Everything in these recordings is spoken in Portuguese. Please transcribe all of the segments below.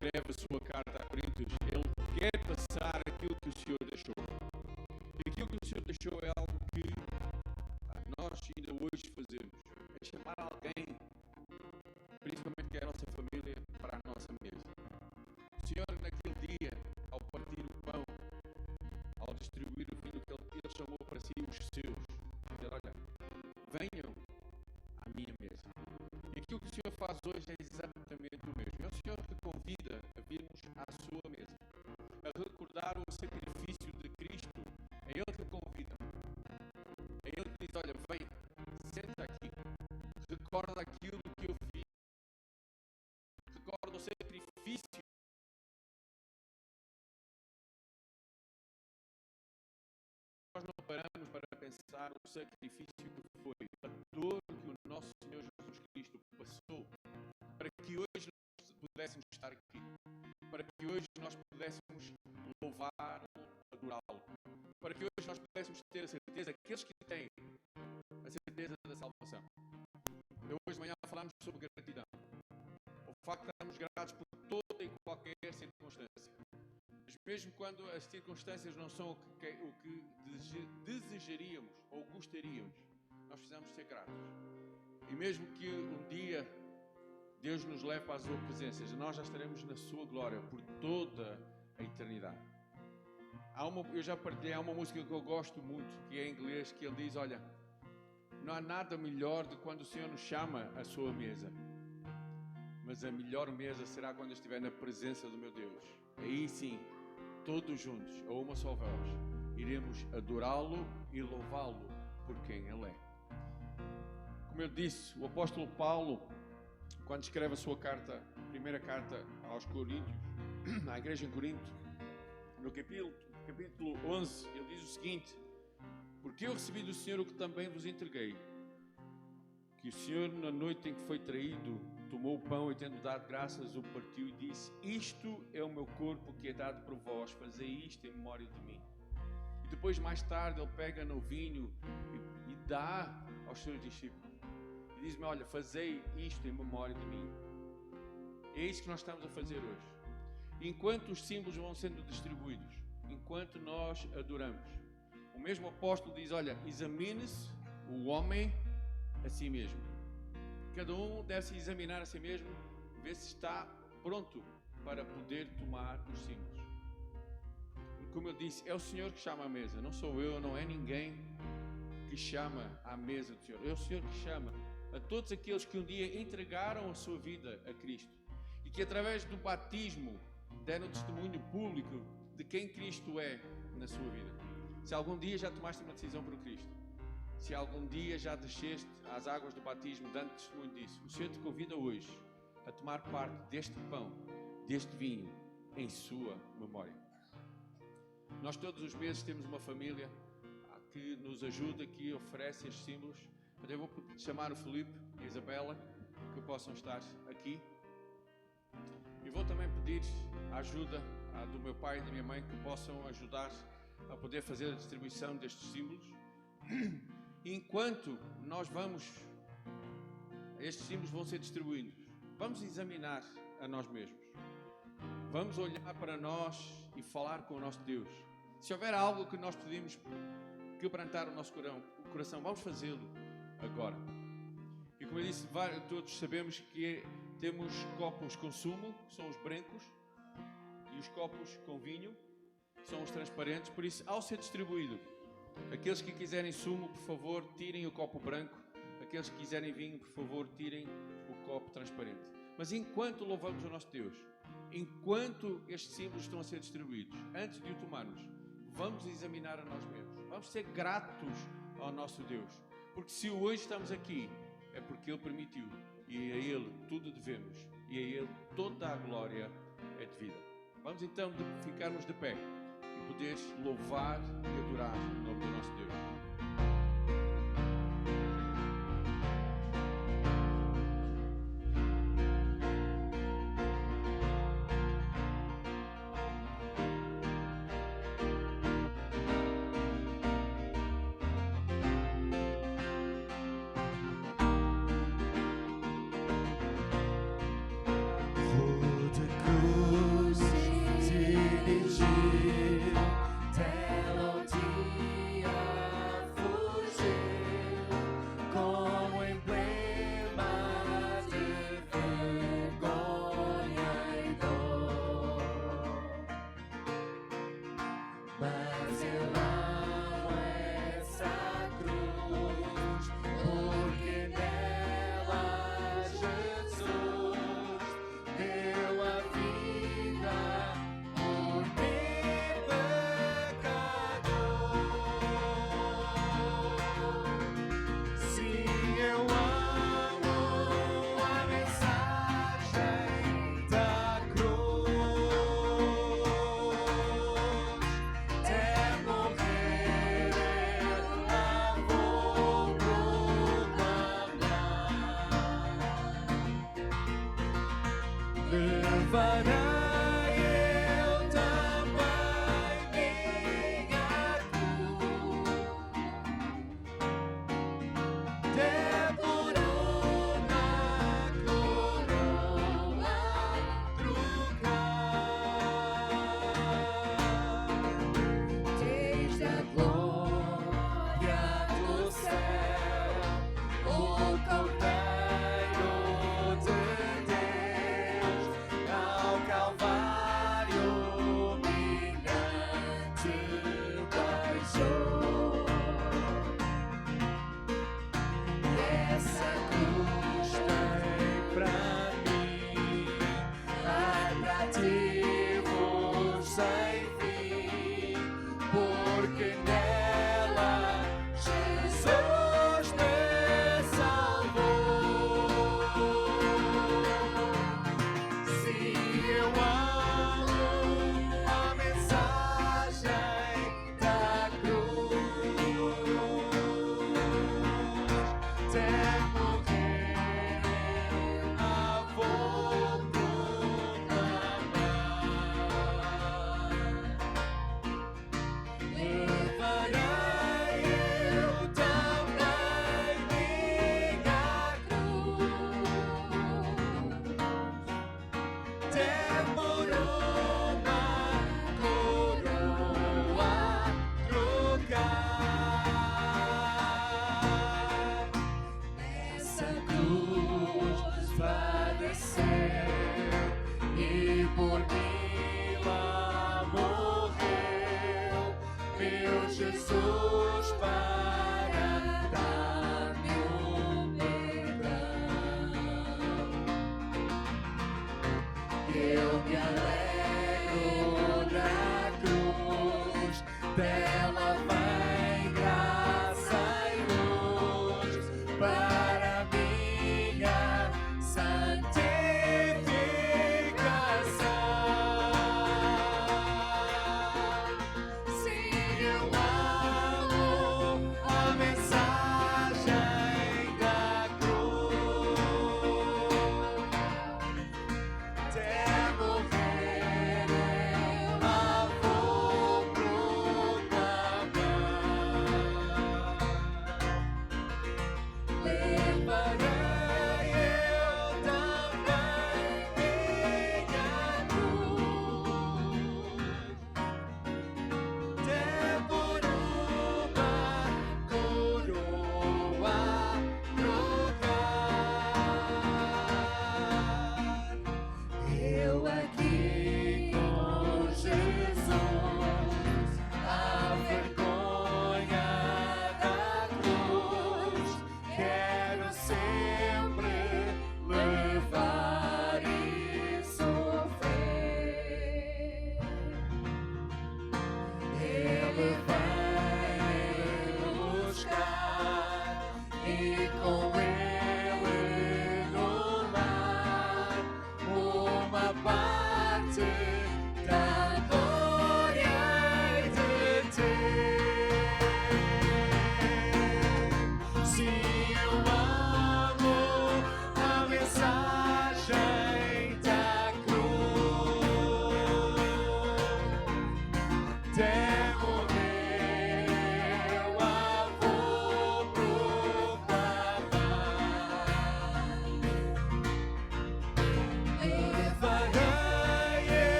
escreve a sua carta a Coríntios, ele quer passar aquilo que o Senhor deixou. E aquilo que o Senhor deixou é algo que nós ainda hoje fazemos. É chamar alguém, principalmente que é a nossa família, para a nossa mesa. O Senhor, naquele dia, ao partir o pão, ao distribuir o vinho, ele chamou para si os seus. Dizer, olha, venham à minha mesa. E aquilo que o Senhor faz hoje é exatamente o mesmo. É o Senhor que convida a virmos à sua mesa, a recordar o sacrifício de Cristo. É Ele que convida. É Ele que diz, olha, vem, senta aqui, recorda aquilo que eu fiz, recorda o sacrifício. Nós não paramos para pensar o sacrifício que foi, a dor que o nosso Senhor Jesus Cristo passou, para que hoje nós pudéssemos estar aqui, para que hoje nós pudéssemos louvar, adorá-lo, para que hoje nós pudéssemos ter a certeza, aqueles que têm a certeza da salvação. Eu hoje de manhã falámos sobre gratidão, o facto de estarmos gratos por toda e qualquer circunstância. Mas mesmo quando as circunstâncias não são o que desejaríamos ou gostaríamos, nós precisamos ser gratos. E mesmo que um dia Deus nos leve para a sua presença, nós já estaremos na sua glória por toda a eternidade. Eu já partilhei, há uma música que eu gosto muito, que é em inglês, que ele diz, olha, não há nada melhor do que quando o Senhor nos chama à sua mesa, mas a melhor mesa será quando eu estiver na presença do meu Deus. Aí sim, todos juntos, a uma só voz, iremos adorá-lo e louvá-lo por quem Ele é. Como eu disse, o apóstolo Paulo, quando escreve a sua carta, primeira carta aos Coríntios, à igreja em Corinto, no capítulo 11, ele diz o seguinte: porque eu recebi do Senhor o que também vos entreguei, que o Senhor, na noite em que foi traído, tomou o pão e, tendo dado graças, o partiu e disse: isto é o meu corpo que é dado por vós, fazei isto em memória de mim. E depois, mais tarde, ele pega no vinho e dá aos seus discípulos e diz-me: olha, fazei isto em memória de mim. É isso que nós estamos a fazer hoje. Enquanto os símbolos vão sendo distribuídos, enquanto nós adoramos, o mesmo apóstolo diz: olha, examine-se o homem a si mesmo. Cada um deve se examinar a si mesmo, ver se está pronto para poder tomar os símbolos. Como eu disse, é o Senhor que chama à mesa, não sou eu, não é ninguém que chama à mesa do Senhor. É o Senhor que chama a todos aqueles que um dia entregaram a sua vida a Cristo e que através do batismo deram testemunho público de quem Cristo é na sua vida. Se algum dia já tomaste uma decisão por Cristo, se algum dia já desceste às águas do batismo dando testemunho disso, o Senhor te convida hoje a tomar parte deste pão, deste vinho, em sua memória. Nós todos os meses temos uma família que nos ajuda, que oferece estes símbolos. Eu vou chamar o Filipe e a Isabela que possam estar aqui. E vou também pedir a ajuda do meu pai e da minha mãe que possam ajudar a poder fazer a distribuição destes símbolos. Enquanto nós estes símbolos vão ser distribuídos, vamos examinar a nós mesmos. Vamos olhar para nós e falar com o nosso Deus. Se houver algo que nós podemos quebrantar o nosso coração, vamos fazê-lo agora. E como eu disse, todos sabemos que temos copos com sumo, que são os brancos, e os copos com vinho, que são os transparentes. Por isso, ao ser distribuído, aqueles que quiserem sumo, por favor, tirem o copo branco. Aqueles que quiserem vinho, por favor, tirem o copo transparente. Mas enquanto louvamos o nosso Deus, enquanto estes símbolos estão a ser distribuídos, antes de o tomarmos, vamos examinar a nós mesmos. Vamos ser gratos ao nosso Deus. Porque se hoje estamos aqui, é porque Ele permitiu. E a Ele tudo devemos. E a Ele toda a glória é devida. Vamos então ficarmos de pé e poderes louvar e adorar o nome do nosso Deus. Até morrer eu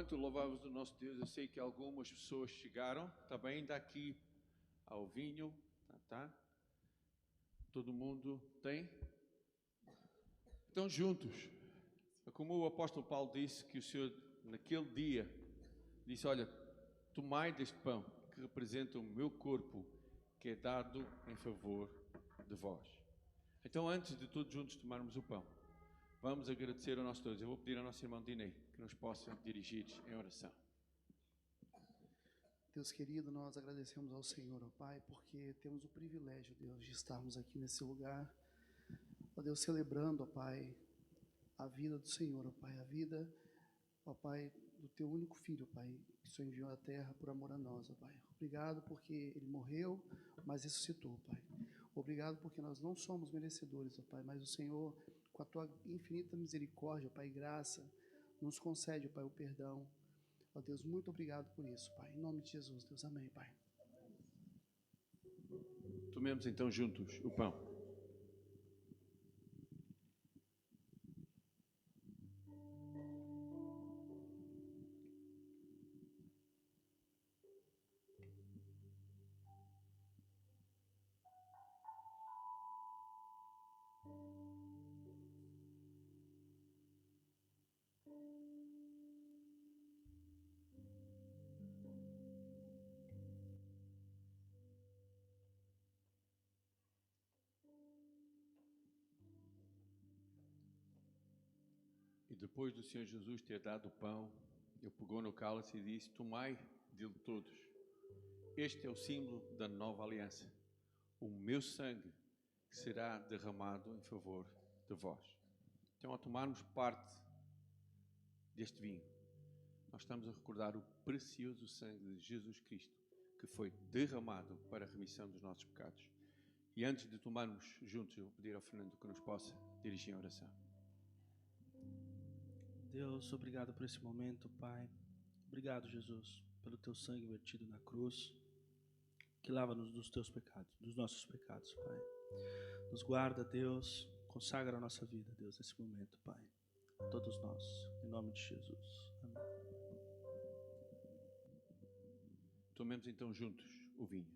enquanto louvamos o nosso Deus, eu sei que algumas pessoas chegaram, também daqui ao vinho, tá? Todo mundo tem? Então, juntos, como o apóstolo Paulo disse, que o Senhor, naquele dia, disse, olha, tomai deste pão, que representa o meu corpo, que é dado em favor de vós. Então, antes de todos juntos tomarmos o pão, vamos agradecer ao nosso Deus. Eu vou pedir ao nosso irmão Dinei que nos possa dirigir em oração. Deus querido, nós agradecemos ao Senhor, ó Pai, porque temos o privilégio, Deus, de estarmos aqui nesse lugar, ó Deus, celebrando, ó Pai, a vida do Senhor, ó Pai, a vida, ó Pai, do Teu único Filho, ó Pai, que o Senhor enviou à terra por amor a nós, ó Pai. Obrigado porque Ele morreu, mas ressuscitou, ó Pai. Obrigado porque nós não somos merecedores, ó Pai, mas o Senhor, com a Tua infinita misericórdia, ó Pai, e graça, nos concede, ó Pai, o perdão. Ó Deus, muito obrigado por isso, Pai. Em nome de Jesus, Deus, amém, Pai. Tomemos então juntos o pão. E depois do Senhor Jesus ter dado o pão, ele pegou no cálice e disse, tomai dele todos. Este é o símbolo da nova aliança. O meu sangue será derramado em favor de vós. Então, ao tomarmos parte deste vinho, nós estamos a recordar o precioso sangue de Jesus Cristo, que foi derramado para a remissão dos nossos pecados. E antes de tomarmos juntos, eu vou pedir ao Fernando que nos possa dirigir a oração. Deus, obrigado por esse momento, Pai. Obrigado, Jesus, pelo Teu sangue vertido na cruz, que lava-nos dos Teus pecados, dos nossos pecados, Pai. Nos guarda, Deus, consagra a nossa vida, Deus, nesse momento, Pai. A todos nós, em nome de Jesus. Amém. Tomemos então juntos o vinho.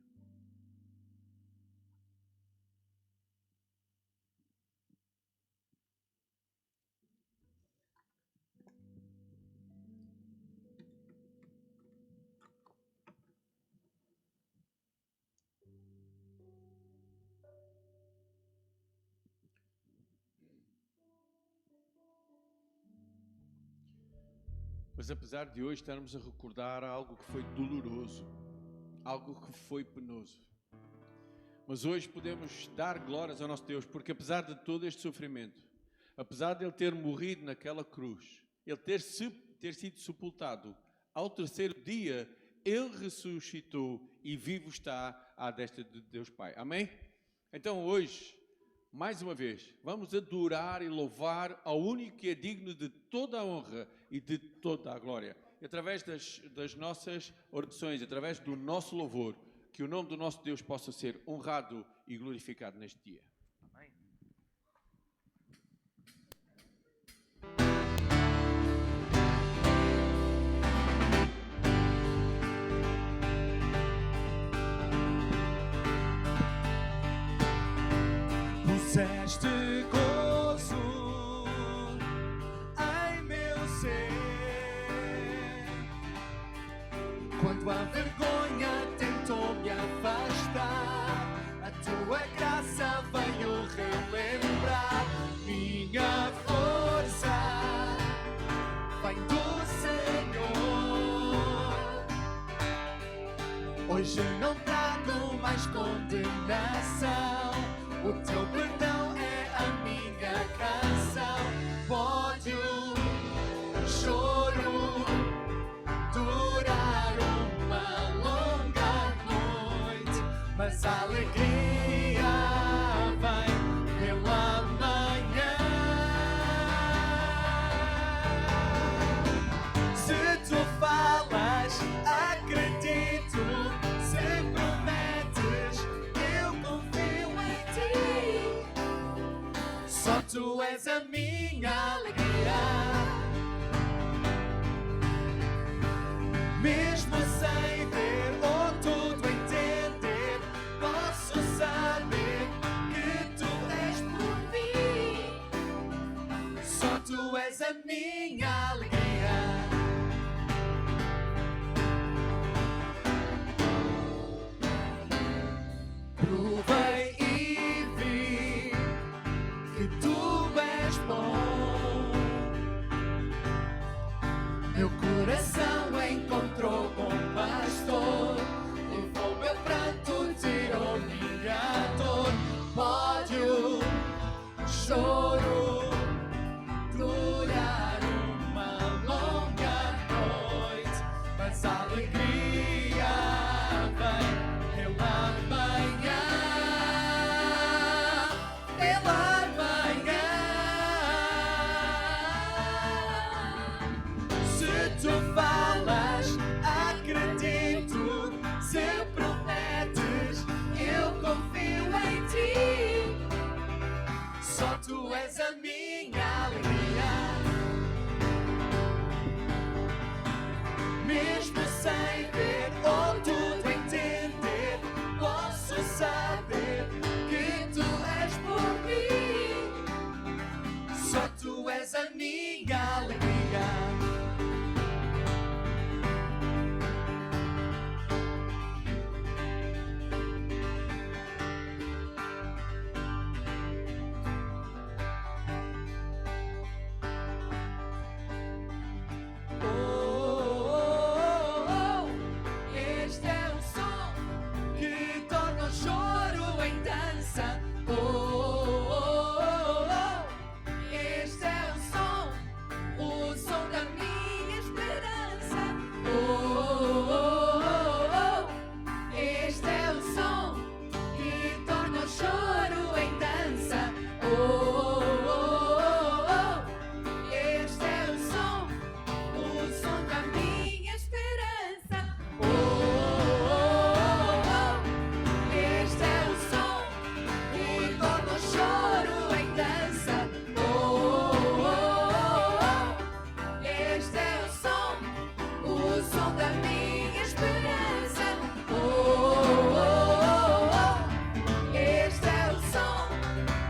Mas apesar de hoje estarmos a recordar algo que foi doloroso, algo que foi penoso, mas hoje podemos dar glórias ao nosso Deus, porque apesar de todo este sofrimento, apesar de Ele ter morrido naquela cruz, Ele ter sido sepultado, ao terceiro dia Ele ressuscitou e vivo está à destra de Deus Pai. Amém? Então hoje, mais uma vez, vamos adorar e louvar ao único que é digno de toda a honra e de toda a glória. E através das nossas orações, através do nosso louvor, que o nome do nosso Deus possa ser honrado e glorificado neste dia. Amém. Puseste gozo em meu ser, quando a vergonha tentou me afastar, a tua graça veio relembrar. Minha força vem do Senhor, hoje não trago mais condenação. O teu perdão é a minha canção. Pode o choro durar uma longa noite, mas a alegria vem pela manhã. Se tu falas, acredito. Se prometes, eu confio em ti. Só tu és a minha alegria. mesmo sem ver ou tudo entender, posso saber que tu és por mim. Só tu és a minha alegria. Provei e vi que tu és bom. Meu coração encontrou com o pastor, levou meu pranto, tirou minha dor. Pode o choro durar uma longa noite, mas a alegria vem pela manhã, pela manhã. Se tu falas, acredito. Se prometes, eu confio em ti. Só tu és a minha alegria. Mesmo sem ver ou tudo entender, posso saber que tu és por mim. Só tu és a minha alegria. Este é o som que torna o choro em dança. Este é o som da minha esperança. Este é o som que torna o choro em dança. Este é o som da minha esperança. Este é o som que torna o choro em dança. Este é o som da minha esperança. Este é o som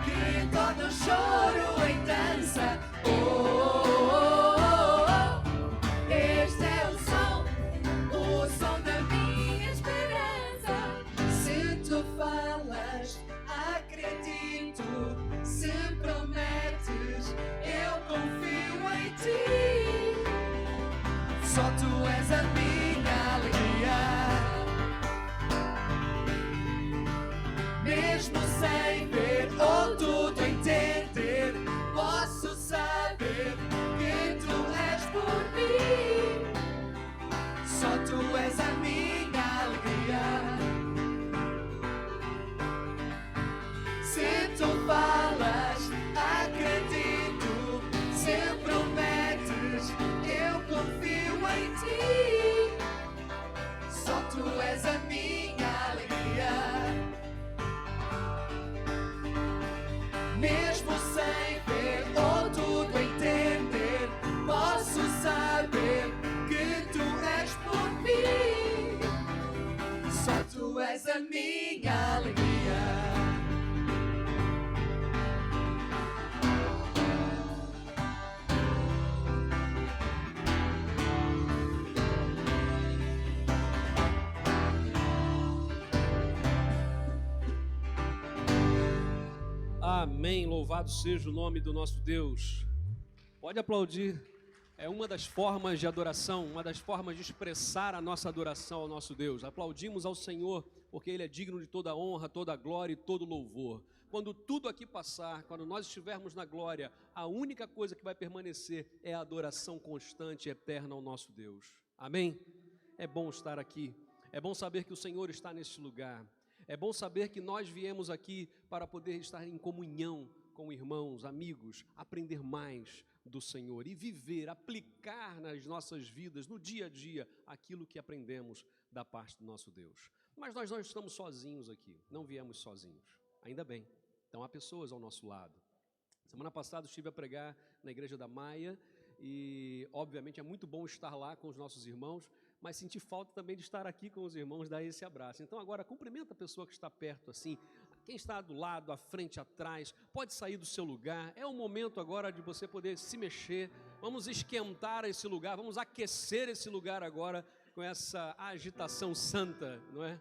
que torna o choro em dança. Este é o som da minha esperança. Se tu falas, acredito. Se prometes, eu confio em ti. Só tu és a minha alegria. Mesmo sem ver ou tudo entender, posso saber que tu és por mim. Só tu és a minha alegria. Se tu falas, acredito. Se prometes, eu confio em ti. Só tu és a minha alegria. Mesmo sem ver ou tudo entender, posso saber que tu és por mim. Só tu és a minha alegria. Amém. Louvado seja o nome do nosso Deus. Pode aplaudir. É uma das formas de adoração, uma das formas de expressar a nossa adoração ao nosso Deus. Aplaudimos ao Senhor, porque Ele é digno de toda honra, toda glória e todo louvor. Quando tudo aqui passar, quando nós estivermos na glória, a única coisa que vai permanecer é a adoração constante e eterna ao nosso Deus. Amém? É bom estar aqui. É bom saber que o Senhor está neste lugar. É bom saber que nós viemos aqui para poder estar em comunhão com irmãos, amigos, aprender mais do Senhor e viver, aplicar nas nossas vidas, no dia a dia, aquilo que aprendemos da parte do nosso Deus. Mas nós não estamos sozinhos aqui, não viemos sozinhos, ainda bem. Então há pessoas ao nosso lado. Semana passada estive a pregar na igreja da Maia e, obviamente, é muito bom estar lá com os nossos irmãos, mas senti falta também de estar aqui com os irmãos, dar esse abraço. Então agora cumprimenta a pessoa que está perto assim, quem está do lado, à frente, atrás, pode sair do seu lugar. É o momento agora de você poder se mexer. Vamos esquentar esse lugar, vamos aquecer esse lugar agora com essa agitação santa, não é?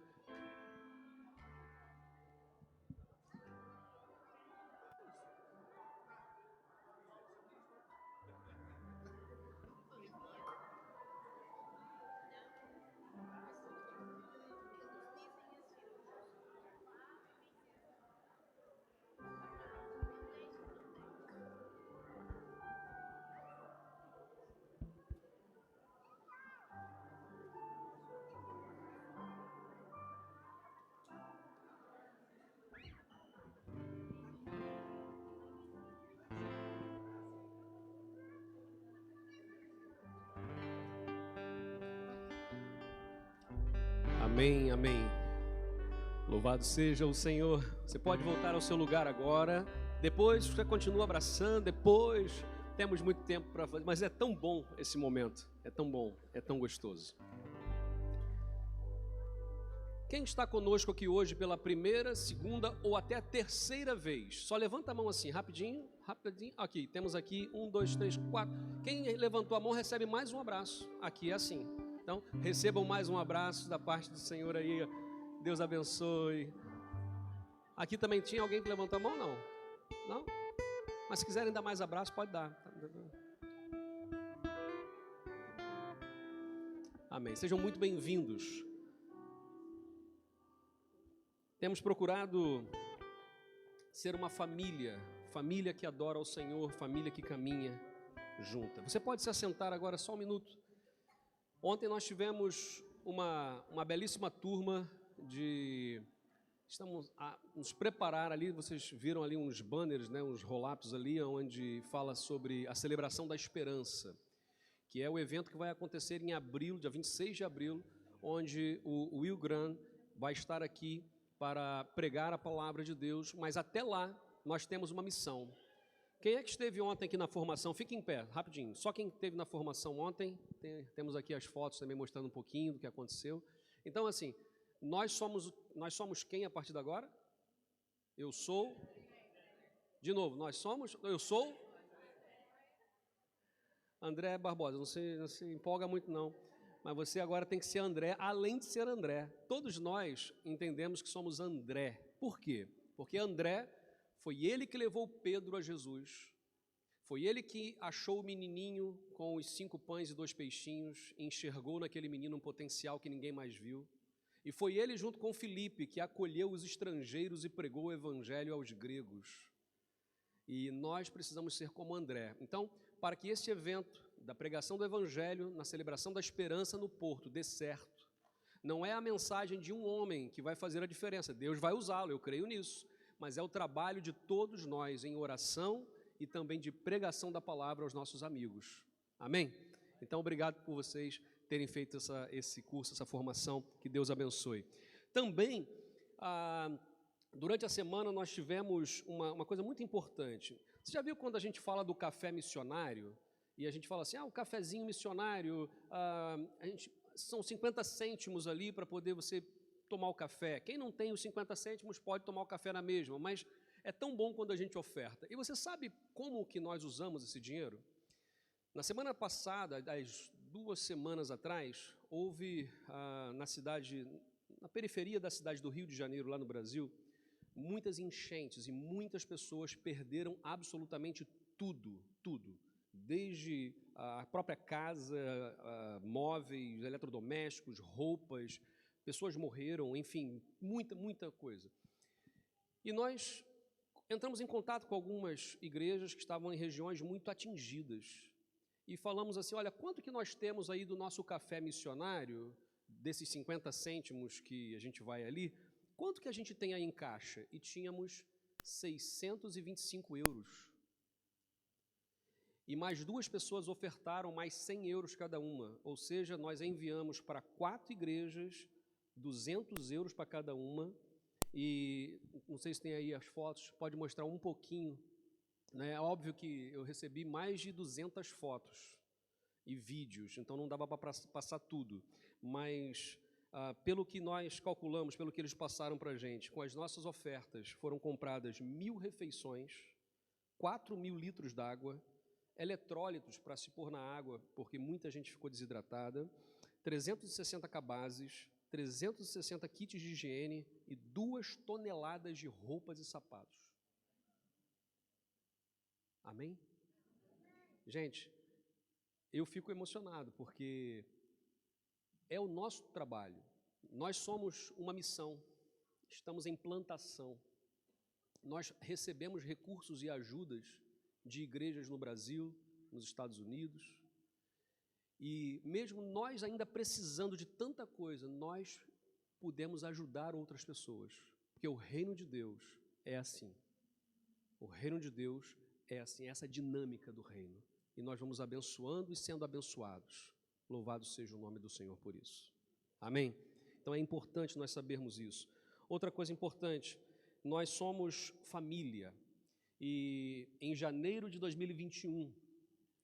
Amém, amém. Louvado seja o Senhor. Você pode voltar ao seu lugar agora. Depois você continua abraçando. Depois temos muito tempo para fazer. Mas é tão bom esse momento. É tão bom, é tão gostoso. Quem está conosco aqui hoje pela primeira, segunda ou até a terceira vez? Só levanta a mão assim, rapidinho, rapidinho. Aqui, temos aqui 1, 2, 3, 4. Quem levantou a mão recebe mais um abraço. Aqui é assim. Então, recebam mais um abraço da parte do Senhor aí. Deus abençoe. Aqui também tinha alguém que levantou a mão? Não? Não? Mas se quiserem dar mais abraço, pode dar. Amém. Sejam muito bem-vindos. Temos procurado ser uma família, família que adora ao Senhor, família que caminha junta. Você pode se assentar agora só um minuto. Ontem nós tivemos uma belíssima turma estamos a nos preparar ali, vocês viram ali uns banners, né, uns roll-ups ali, onde fala sobre a celebração da esperança, que é o evento que vai acontecer em abril, dia 26 de abril, onde o Will Graham vai estar aqui para pregar a palavra de Deus, mas até lá nós temos uma missão. Quem é que esteve ontem aqui na formação? Fique em pé, rapidinho. Só quem esteve na formação ontem, temos aqui as fotos também mostrando um pouquinho do que aconteceu. Então, assim, nós somos quem a partir de agora? Eu sou. De novo, eu sou. André Barbosa, não se empolga muito não. Mas você agora tem que ser André, além de ser André. Todos nós entendemos que somos André. Por quê? Porque André foi ele que levou Pedro a Jesus. Foi ele que achou o menininho com os 5 pães e 2 peixinhos, e enxergou naquele menino um potencial que ninguém mais viu. E foi ele, junto com Filipe, que acolheu os estrangeiros e pregou o evangelho aos gregos. E nós precisamos ser como André. Então, para que esse evento da pregação do evangelho, na celebração da esperança no Porto, dê certo, não é a mensagem de um homem que vai fazer a diferença. Deus vai usá-lo, eu creio nisso. Mas é o trabalho de todos nós em oração e também de pregação da palavra aos nossos amigos. Amém? Então, obrigado por vocês terem feito esse curso, essa formação, que Deus abençoe. Também, durante a semana, nós tivemos uma coisa muito importante. Você já viu quando a gente fala do café missionário, e a gente fala assim, o cafezinho missionário, são 50 cêntimos ali para poder você tomar o café. Quem não tem os 50 cêntimos pode tomar o café na mesma, mas é tão bom quando a gente oferta. E você sabe como que nós usamos esse dinheiro? Na semana passada, às 2 semanas atrás, houve na periferia da cidade do Rio de Janeiro, lá no Brasil, muitas enchentes e muitas pessoas perderam absolutamente tudo, desde a própria casa, móveis, eletrodomésticos, roupas, pessoas morreram, enfim, muita coisa. E nós entramos em contato com algumas igrejas que estavam em regiões muito atingidas. E falamos assim, olha, quanto que nós temos aí do nosso café missionário, desses 50 cêntimos que a gente vai ali, quanto que a gente tem aí em caixa? E tínhamos 625 euros. E mais 2 pessoas ofertaram mais 100 euros cada uma. Ou seja, nós enviamos para 4 igrejas, 200 euros para cada uma. E não sei se tem aí as fotos, pode mostrar um pouquinho. É óbvio que eu recebi mais de 200 fotos e vídeos, então não dava para passar tudo. mas pelo que nós calculamos, pelo que eles passaram para a gente, com as nossas ofertas, foram compradas 1.000 refeições, 4.000 litros d'água, eletrólitos para se pôr na água, porque muita gente ficou desidratada, 360 cabazes, 360 kits de higiene e 2 toneladas de roupas e sapatos. Amém? Gente, eu fico emocionado, porque é o nosso trabalho. Nós somos uma missão, estamos em plantação. Nós recebemos recursos e ajudas de igrejas no Brasil, nos Estados Unidos, e mesmo nós ainda precisando de tanta coisa, nós pudemos ajudar outras pessoas, porque o reino de Deus é assim. O reino de Deus é assim, essa dinâmica do reino. E nós vamos abençoando e sendo abençoados. Louvado seja o nome do Senhor por isso. Amém? Então é importante nós sabermos isso. Outra coisa importante, nós somos família. E em janeiro de 2021,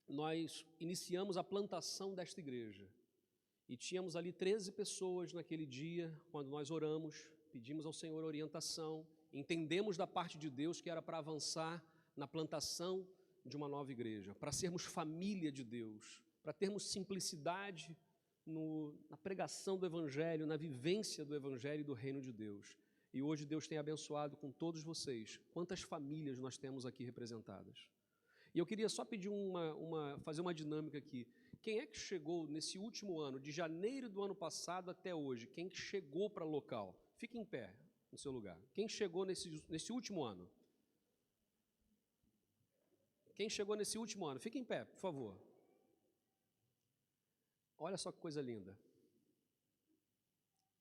nós iniciamos a plantação desta igreja. E tínhamos ali 13 pessoas naquele dia, quando nós oramos, pedimos ao Senhor orientação, entendemos da parte de Deus que era para avançar na plantação de uma nova igreja, para sermos família de Deus, para termos simplicidade na pregação do Evangelho, na vivência do Evangelho e do reino de Deus. E hoje Deus tem abençoado com todos vocês. Quantas famílias nós temos aqui representadas? E eu queria só pedir fazer uma dinâmica aqui. Quem é que chegou nesse último ano, de janeiro do ano passado até hoje? Quem que chegou para o local? Fique em pé no seu lugar. Quem chegou nesse último ano? Quem chegou nesse último ano? Fique em pé, por favor. Olha só que coisa linda.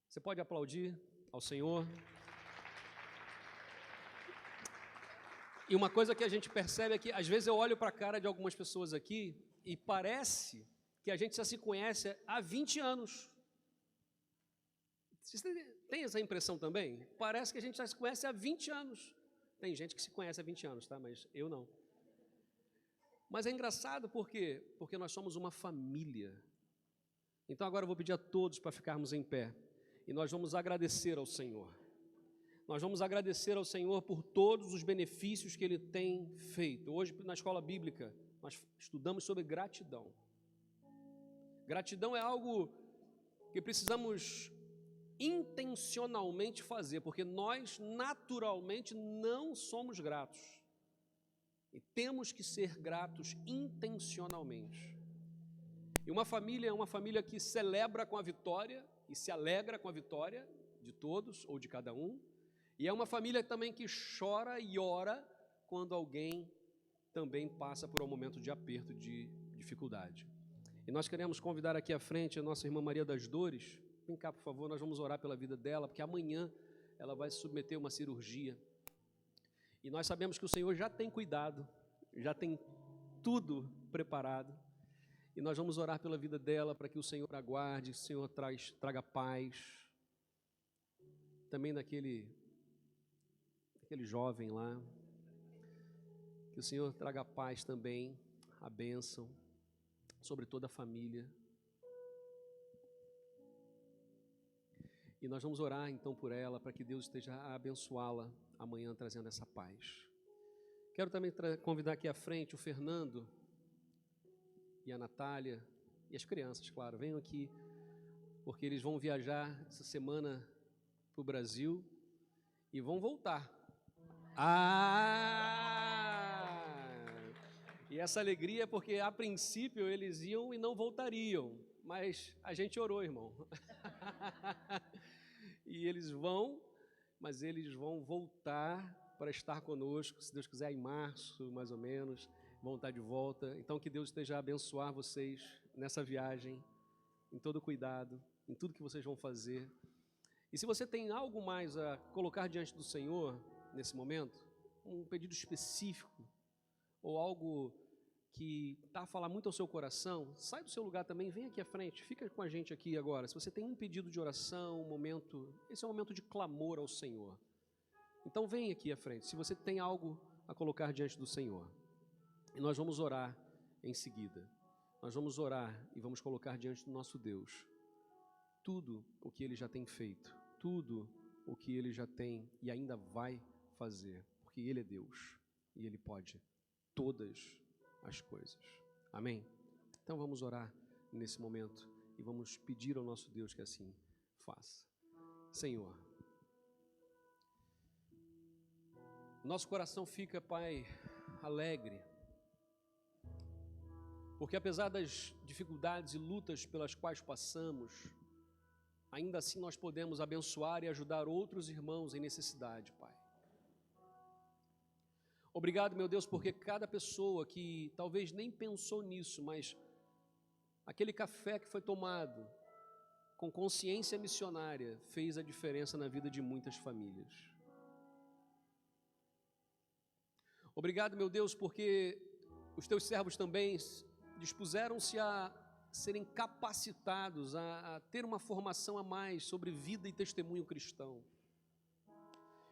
Você pode aplaudir ao Senhor. E uma coisa que a gente percebe é que, às vezes, eu olho para a cara de algumas pessoas aqui e parece que a gente já se conhece há 20 anos. Vocês têm essa impressão também? Parece que a gente já se conhece há 20 anos. Tem gente que se conhece há 20 anos, tá? Mas eu não. Mas é engraçado por quê? Porque nós somos uma família. Então agora eu vou pedir a todos para ficarmos em pé. E nós vamos agradecer ao Senhor. Nós vamos agradecer ao Senhor por todos os benefícios que Ele tem feito. Hoje, na escola bíblica, nós estudamos sobre gratidão. Gratidão é algo que precisamos intencionalmente fazer, porque nós, naturalmente, não somos gratos. E temos que ser gratos intencionalmente. E uma família é uma família que celebra com a vitória e se alegra com a vitória de todos ou de cada um. E é uma família também que chora e ora quando alguém também passa por um momento de aperto, de dificuldade. E nós queremos convidar aqui à frente a nossa irmã Maria das Dores. Vem cá, por favor, nós vamos orar pela vida dela, porque amanhã ela vai se submeter a uma cirurgia. E nós sabemos que o Senhor já tem cuidado, já tem tudo preparado. E nós vamos orar pela vida dela, para que o Senhor aguarde, que o Senhor traga paz. Também daquele jovem lá, que o Senhor traga paz também, a bênção sobre toda a família. E nós vamos orar então por ela, para que Deus esteja a abençoá-la amanhã, trazendo essa paz. Quero também convidar aqui à frente o Fernando e a Natália e as crianças, claro, venham aqui, porque eles vão viajar essa semana para o Brasil e vão voltar. E essa alegria é porque a princípio eles iam e não voltariam, mas a gente orou, irmão. E eles vão, mas eles vão voltar para estar conosco, se Deus quiser, em março, mais ou menos, vão estar de volta. Então, que Deus esteja a abençoar vocês nessa viagem, em todo cuidado, em tudo que vocês vão fazer. E se você tem algo mais a colocar diante do Senhor, nesse momento, um pedido específico, ou algo que está a falar muito ao seu coração, sai do seu lugar também, vem aqui à frente, fica com a gente aqui agora. Se você tem um pedido de oração, esse é um momento de clamor ao Senhor. Então vem aqui à frente, se você tem algo a colocar diante do Senhor. E nós vamos orar em seguida. Nós vamos orar e vamos colocar diante do nosso Deus. tudo o que Ele já tem feito, tudo o que Ele já tem e ainda vai fazer, porque Ele é Deus e Ele pode todas as coisas. Amém? Então vamos orar nesse momento e vamos pedir ao nosso Deus que assim faça. Senhor, nosso coração fica, Pai, alegre, porque apesar das dificuldades e lutas pelas quais passamos, ainda assim nós podemos abençoar e ajudar outros irmãos em necessidade, Pai. Obrigado, meu Deus, porque cada pessoa que talvez nem pensou nisso, mas aquele café que foi tomado com consciência missionária fez a diferença na vida de muitas famílias. Obrigado, meu Deus, porque os teus servos também dispuseram-se a serem capacitados a ter uma formação a mais sobre vida e testemunho cristão.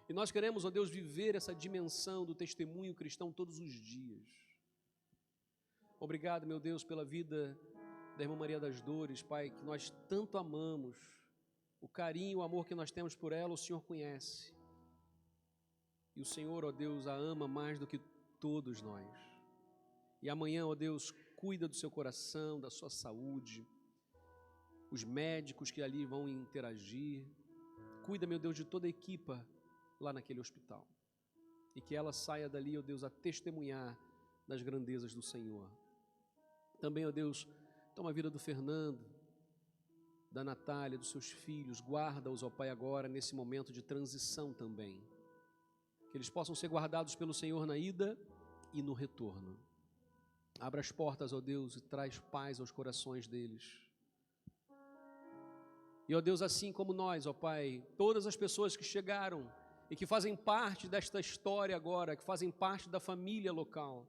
E nós queremos, ó Deus, viver essa dimensão do testemunho cristão todos os dias. Obrigado, meu Deus, pela vida da irmã Maria das Dores, Pai, que nós tanto amamos. O carinho, o amor que nós temos por ela, o Senhor conhece. E o Senhor, ó Deus, a ama mais do que todos nós. E amanhã, ó Deus, cuida do seu coração, da sua saúde, os médicos que ali vão interagir. Cuida, meu Deus, de toda a equipa lá naquele hospital. E que ela saia dali, ó Deus, a testemunhar das grandezas do Senhor. Também, ó Deus, toma a vida do Fernando, da Natália, dos seus filhos. Guarda-os, ó Pai, agora nesse momento de transição também. Que eles possam ser guardados pelo Senhor na ida e no retorno. Abra as portas, ó Deus, e traz paz aos corações deles. E, ó Deus, assim como nós, ó Pai, todas as pessoas que chegaram e que fazem parte desta história agora, que fazem parte da família local.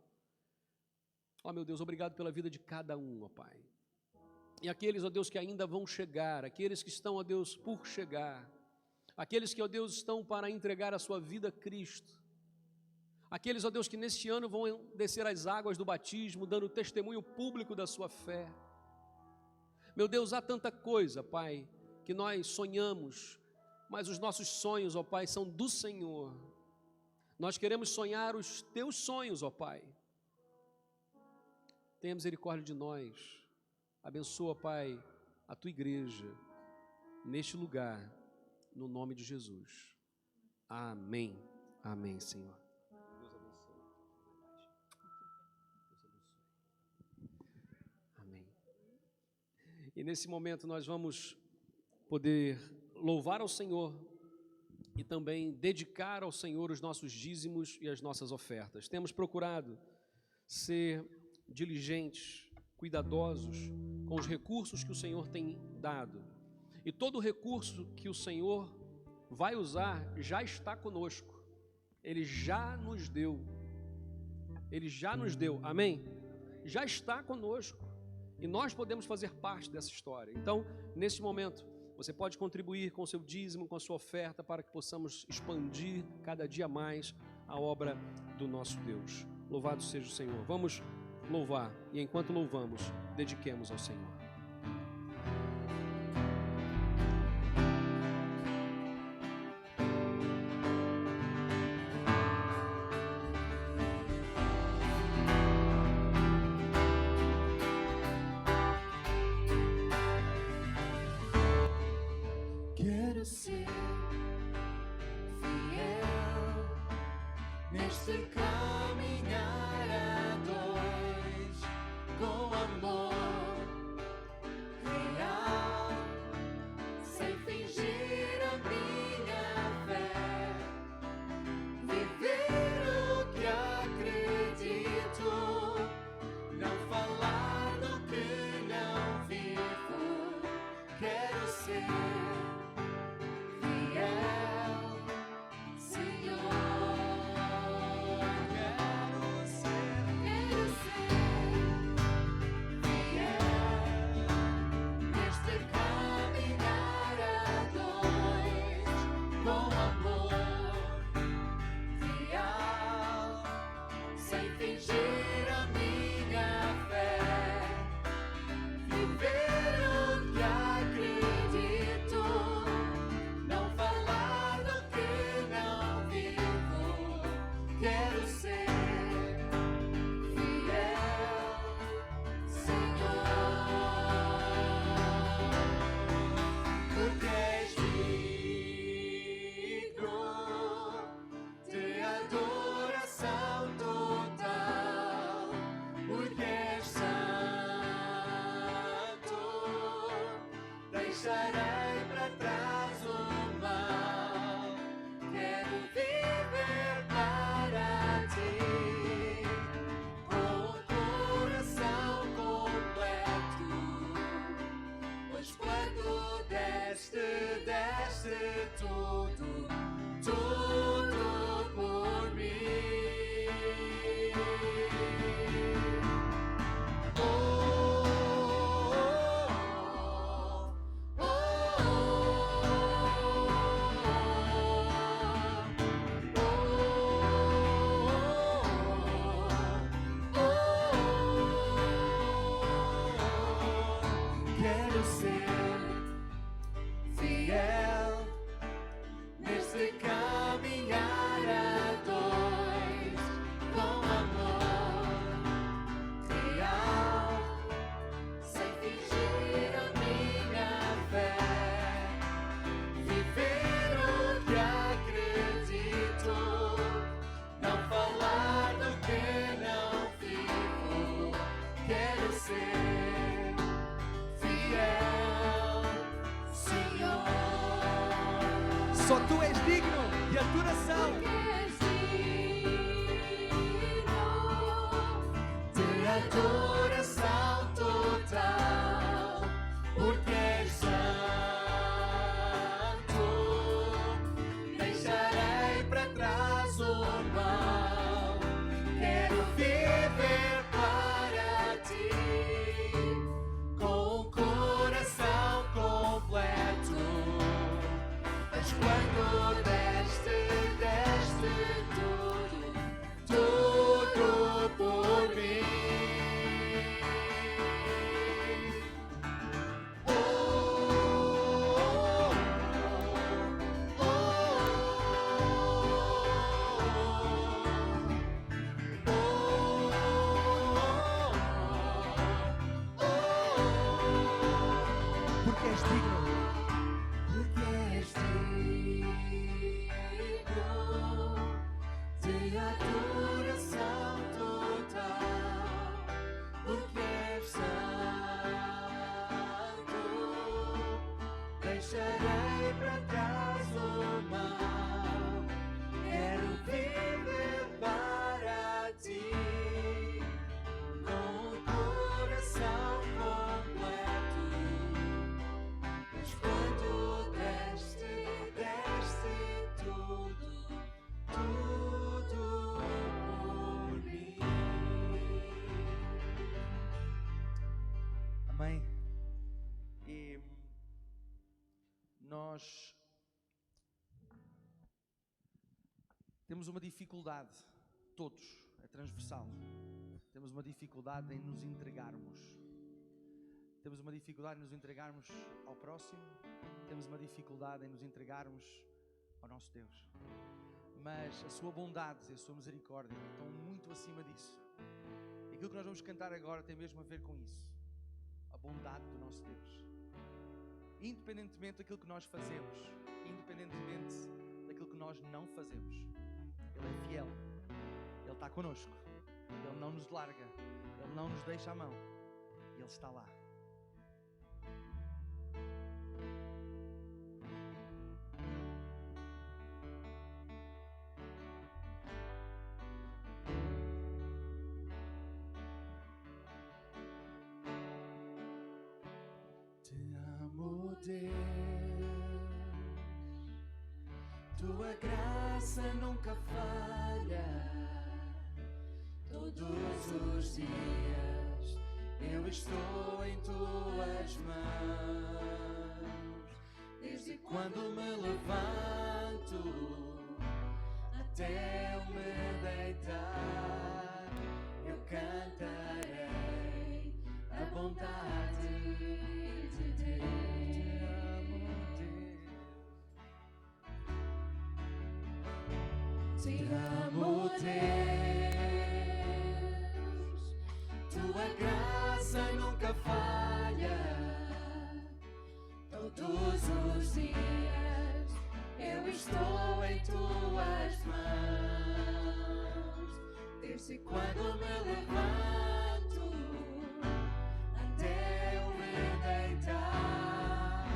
Ó meu Deus, obrigado pela vida de cada um, ó Pai. E aqueles, ó Deus, que ainda vão chegar, aqueles que estão, ó Deus, por chegar, aqueles que, ó Deus, estão para entregar a sua vida a Cristo, aqueles, ó Deus, que neste ano vão descer as águas do batismo, dando testemunho público da sua fé. Meu Deus, há tanta coisa, Pai, que nós sonhamos, mas os nossos sonhos, ó Pai, são do Senhor. Nós queremos sonhar os teus sonhos, ó Pai. Tenha misericórdia de nós. Abençoa, Pai, a tua igreja neste lugar, no nome de Jesus. Amém. Amém, Senhor. Deus abençoe. Amém. E nesse momento nós vamos poder louvar ao Senhor e também dedicar ao Senhor os nossos dízimos e as nossas ofertas. Temos procurado ser diligentes, cuidadosos com os recursos que o Senhor tem dado. E todo recurso que o Senhor vai usar já está conosco. Ele já nos deu. Ele já nos deu. Amém? Já está conosco. E nós podemos fazer parte dessa história. Então, nesse momento, você pode contribuir com o seu dízimo, com a sua oferta, para que possamos expandir cada dia mais a obra do nosso Deus. Louvado seja o Senhor. Vamos louvar, e enquanto louvamos, dediquemos ao Senhor. Quero ser fiel neste caminhar a dois, com amor real, sem fingir a minha fé, viver o que acredito, não falar do que não vivo. Quero ser viver o que acredito. deixarei para trás o mal. Quero viver para ti, com o coração completo. Pois quando deste tudo, tudo por mim. Oh, oh, oh, quero ser fiel neste caminhar a dois, com amor real, sem fingir a minha fé, viver o que acredito, não falar do que não vivo. Quero ser fiel, Senhor. Só tu és digno de adoração, de adoração total, porque és santo. Deixarei para trás o mal, quero viver para ti, com o coração completo. Mas quando deste tudo por mim. Oh, oh, oh, porque és digno. Porque és digno de adoração total, porque és santo. Deixarei para trás o mal, quero viver para ti, com o coração completo. Mas quando deste tudo por mim. Amém. E nós temos uma dificuldade, todos, é transversal. Temos uma dificuldade em nos entregarmos. Temos uma dificuldade em nos entregarmos ao próximo. Temos uma dificuldade em nos entregarmos ao nosso Deus. Mas a sua bondade e a sua misericórdia estão muito acima disso. E aquilo que nós vamos cantar agora tem mesmo a ver com isso. A bondade do nosso Deus. Independentemente daquilo que nós fazemos, independentemente daquilo que nós não fazemos, Ele é fiel. Ele está connosco. Ele não nos larga. Ele não nos deixa a mão. Ele está lá. Deus, tua graça nunca falha. Todos os dias eu estou em tuas mãos. Desde quando me levanto até eu me deitar, eu cantarei a bondade de Deus. Te amo, Deus, tua graça nunca falha. Todos os dias eu estou em tuas mãos. Desde quando me levanto até eu me deitar,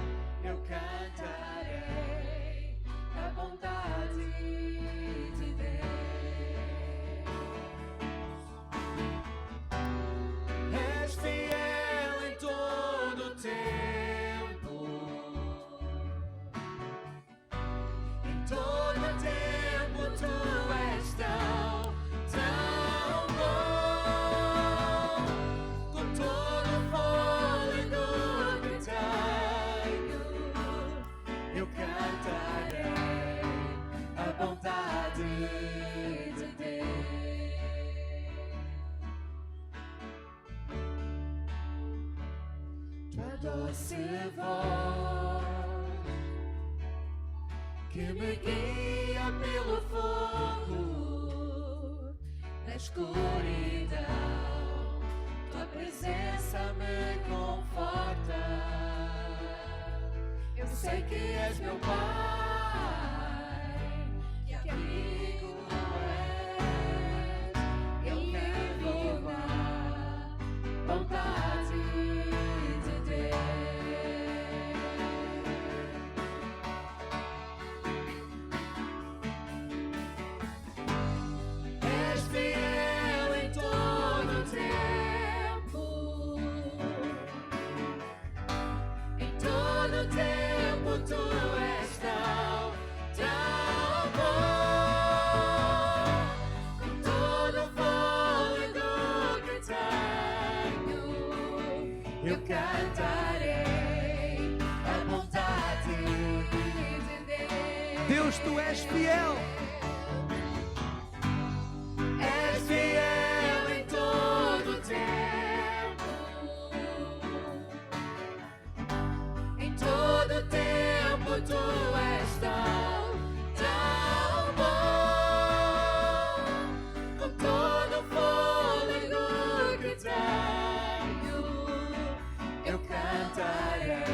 tua doce voz que me guia pelo fogo na escuridão. Tua presença me conforta. Eu sei que és meu Pai, que amigo és. Eu vivo na vontade de Deus. És fiel em todo o tempo. Em todo o tempo tu és tão bom. Com todo o fôlego que tenho, eu cantarei a bondade de Deus. Deus, tu és fiel. És fiel em todo o tempo. Em todo o tempo tu és tão bom. Com todo o fôlego que tenho, eu cantarei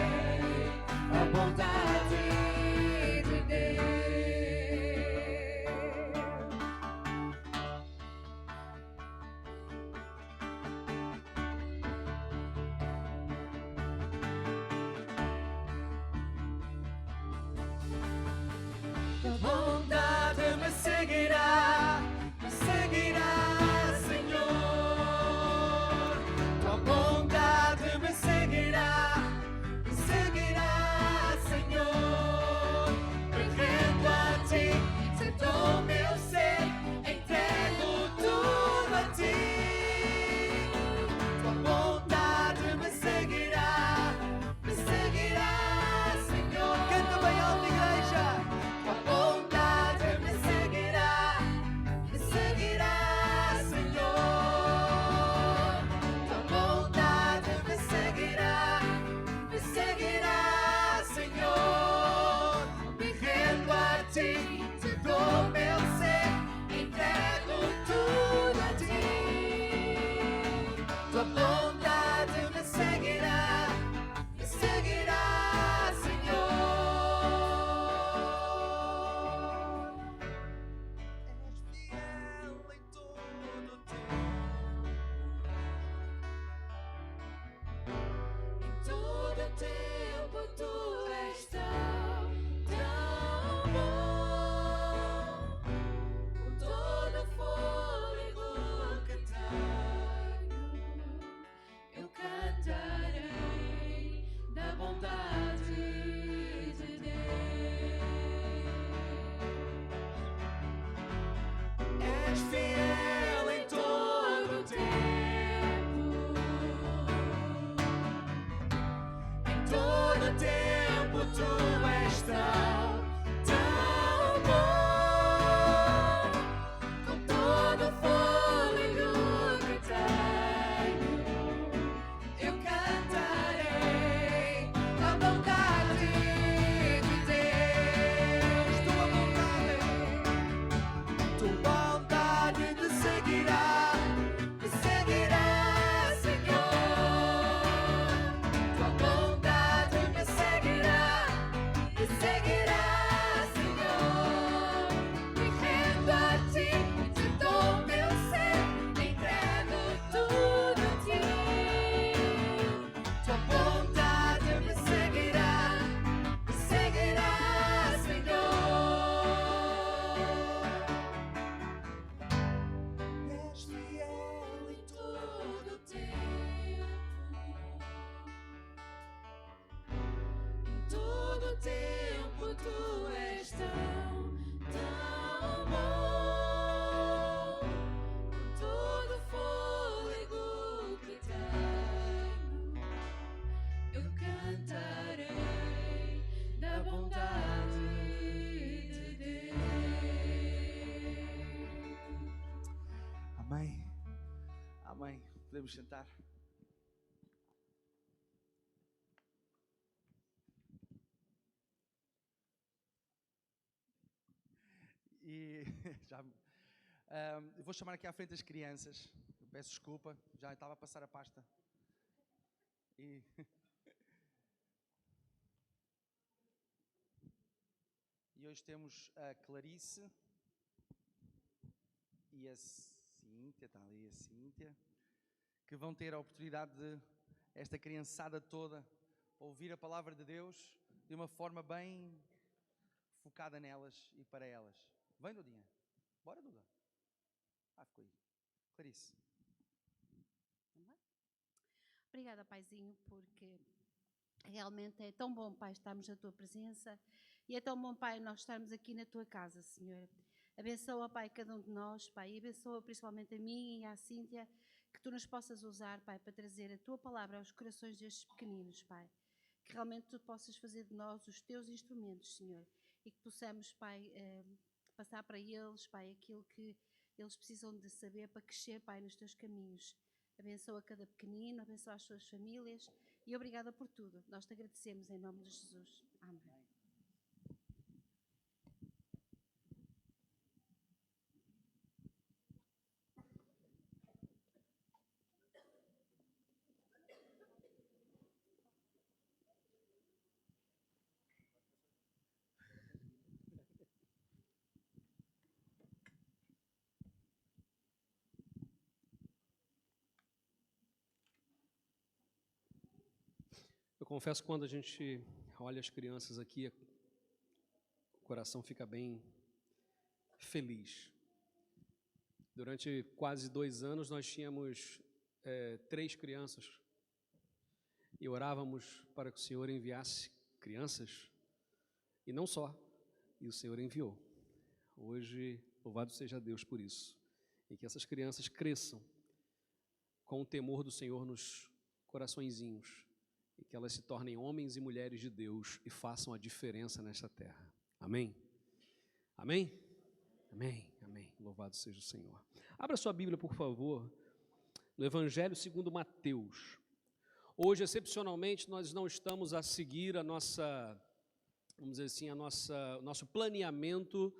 a bondade de Deus. Tua bondade me seguirá, Senhor. Tua bondade me seguirá, Senhor. Me rendo a ti, te dou meu ser, entrego tudo a ti. Tua bondade me seguirá, Senhor. Canta bem alto, igreja. Tua bondade me seguirá, Senhor. Tua bondade me seguirá, Senhor. Me rendo a ti, te dou meu ser, entrego tudo a ti. Tua bondade me seguirá, Senhor. Em todo o tempo tu és tão bom. Com todo o fôlego que tenho, eu cantarei da bondade de Deus. És fiel em todo o tempo. Em todo o tempo tu és tão bom. Com todo o fôlego que tenho, eu cantarei a bondade de Deus. Tua bondade me seguirá, Senhor. Tua bondade me seguirá, Senhor. Me rendo a ti, te dou meu ser, entrego tudo a ti. Tua bondade me seguirá, Senhor. És fiel em todo o tempo. Em todo o tempo tu és tão bom. Com todo o fôlego que tenho, eu cantarei da bondade de Deus. Amém. Amém. Podemos sentar. E já, eu vou chamar aqui à frente as crianças. Eu peço desculpa, já estava a passar a pasta. E hoje temos a Clarice e a Cíntia, está ali a Cíntia, que vão ter a oportunidade de, esta criançada toda, ouvir a palavra de Deus de uma forma bem focada nelas e para elas. Vem, Dudinha. Bora, Duda. Ficou aí. Clarice. Obrigada, Paizinho, porque realmente é tão bom, Pai, estarmos na Tua presença e é tão bom, Pai, nós estarmos aqui na Tua casa, Senhor. Abençoa, Pai, cada um de nós, Pai, e abençoa principalmente a mim e à Cíntia, que Tu nos possas usar, Pai, para trazer a Tua palavra aos corações destes pequeninos, Pai. Que realmente Tu possas fazer de nós os Teus instrumentos, Senhor, e que possamos, Pai, passar para eles, Pai, aquilo que eles precisam de saber para crescer, Pai, nos Teus caminhos. Abençoa cada pequenino, abençoa as suas famílias e obrigada por tudo. Nós te agradecemos em nome de Jesus. Amém. Eu confesso que quando a gente olha as crianças aqui, o coração fica bem feliz. Durante quase 2 anos nós tínhamos 3 crianças e orávamos para que o Senhor enviasse crianças, e não só, e o Senhor enviou. Hoje, louvado seja Deus por isso, e que essas crianças cresçam com o temor do Senhor nos coraçõezinhos, e que elas se tornem homens e mulheres de Deus e façam a diferença nesta terra. Amém? Amém? Amém, amém. Louvado seja o Senhor. Abra sua Bíblia, por favor, no Evangelho segundo Mateus. Hoje, excepcionalmente, nós não estamos a seguir a nossa, vamos dizer assim, o nosso planeamento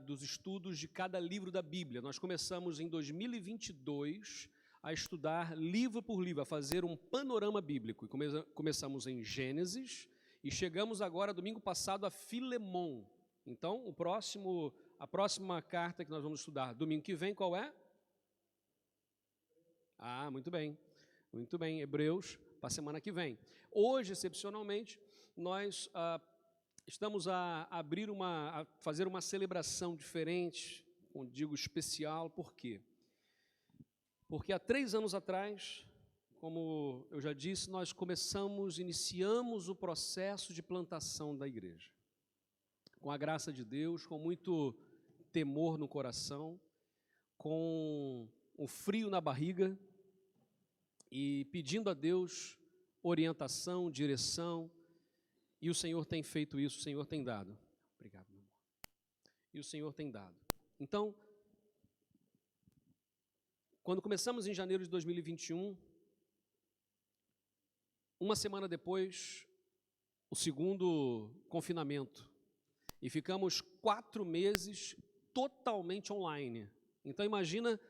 dos estudos de cada livro da Bíblia. Nós começamos em 2022 a estudar livro por livro, a fazer um panorama bíblico. E começamos em Gênesis e chegamos agora, domingo passado, a Filemon. Então, a próxima carta que nós vamos estudar domingo que vem, qual é? Muito bem. Muito bem, Hebreus, para a semana que vem. Hoje, excepcionalmente, nós estamos a fazer uma celebração diferente, digo especial, por quê? Porque há 3 anos atrás, como eu já disse, nós iniciamos o processo de plantação da igreja. Com a graça de Deus, com muito temor no coração, com um frio na barriga e pedindo a Deus orientação, direção, e o Senhor tem feito isso, o Senhor tem dado. Obrigado, meu amor. E o Senhor tem dado. Então, quando começamos em janeiro de 2021, uma semana depois, o segundo confinamento, e ficamos 4 meses totalmente online. Então imagina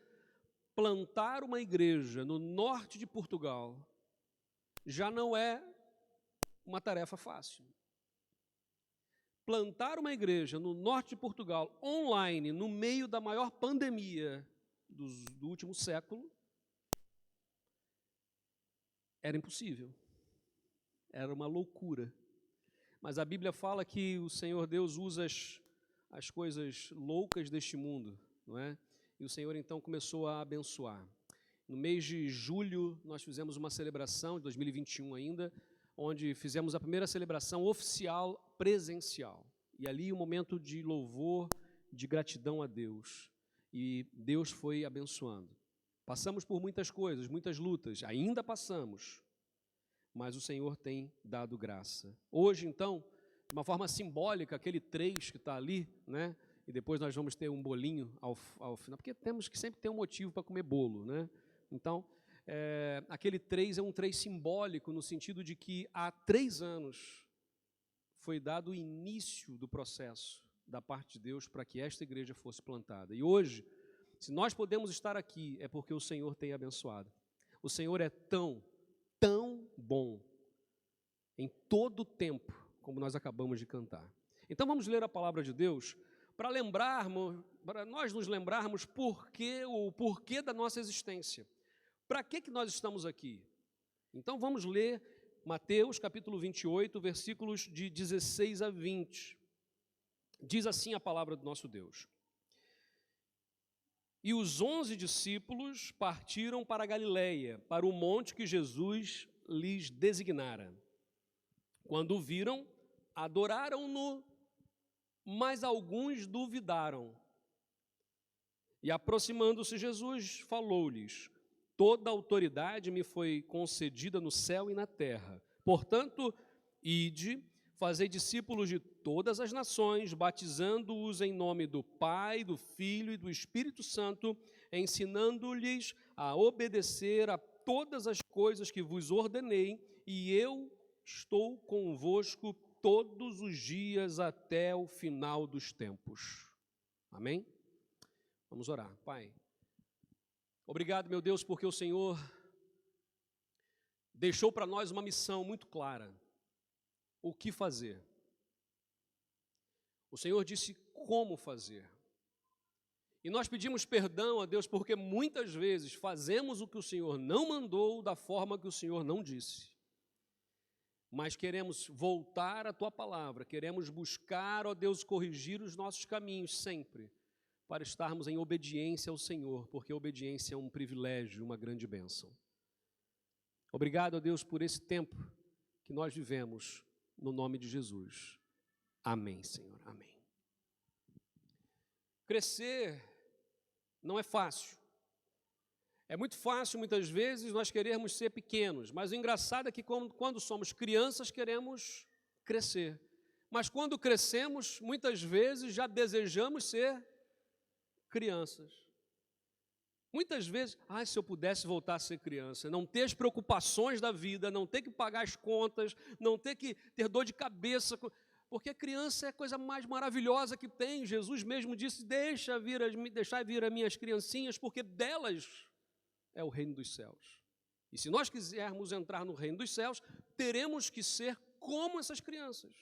plantar uma igreja no norte de Portugal, já não é uma tarefa fácil. Plantar uma igreja no norte de Portugal, online, no meio da maior pandemia do último século, era impossível, era uma loucura. Mas a Bíblia fala que o Senhor Deus usa as coisas loucas deste mundo, não é? E o Senhor então começou a abençoar. No mês de julho nós fizemos uma celebração, de 2021 ainda, onde fizemos a primeira celebração oficial presencial. E ali um momento de louvor, de gratidão a Deus. E Deus foi abençoando. Passamos por muitas coisas, muitas lutas, ainda passamos, mas o Senhor tem dado graça. Hoje, então, de uma forma simbólica, aquele 3 que está ali, né? E depois nós vamos ter um bolinho ao final, porque temos que sempre ter um motivo para comer bolo, né? Então, aquele 3 é um 3 simbólico, no sentido de que há 3 anos foi dado o início do processo da parte de Deus para que esta igreja fosse plantada. E hoje, se nós podemos estar aqui, é porque o Senhor tem abençoado. O Senhor é tão bom em todo o tempo, como nós acabamos de cantar. Então vamos ler a palavra de Deus para nós nos lembrarmos o porquê da nossa existência. Para que nós estamos aqui? Então vamos ler Mateus capítulo 28, versículos de 16 a 20. Diz assim a palavra do nosso Deus. E os 11 discípulos partiram para a Galileia, para o monte que Jesus lhes designara. Quando o viram, adoraram-no, mas alguns duvidaram. E aproximando-se Jesus, falou-lhes: toda autoridade me foi concedida no céu e na terra. Portanto, ide, fazei discípulos de todas as nações, batizando-os em nome do Pai, do Filho e do Espírito Santo, ensinando-lhes a obedecer a todas as coisas que vos ordenei, e eu estou convosco todos os dias até o final dos tempos. Amém? Vamos orar. Pai, obrigado, meu Deus, porque o Senhor deixou para nós uma missão muito clara. O que fazer? O Senhor disse como fazer. E nós pedimos perdão a Deus porque muitas vezes fazemos o que o Senhor não mandou da forma que o Senhor não disse. Mas queremos voltar à Tua palavra, queremos buscar, ó Deus, corrigir os nossos caminhos sempre, para estarmos em obediência ao Senhor, porque a obediência é um privilégio, uma grande bênção. Obrigado, ó Deus, por esse tempo que nós vivemos, no nome de Jesus. Amém, Senhor, amém. Crescer não é fácil. É muito fácil, muitas vezes, nós querermos ser pequenos, mas o engraçado é que quando somos crianças, queremos crescer. Mas quando crescemos, muitas vezes já desejamos ser crianças. Muitas vezes, se eu pudesse voltar a ser criança, não ter as preocupações da vida, não ter que pagar as contas, não ter que ter dor de cabeça, porque a criança é a coisa mais maravilhosa que tem. Jesus mesmo disse: deixai vir as minhas criancinhas, porque delas é o reino dos céus. E se nós quisermos entrar no reino dos céus, teremos que ser como essas crianças.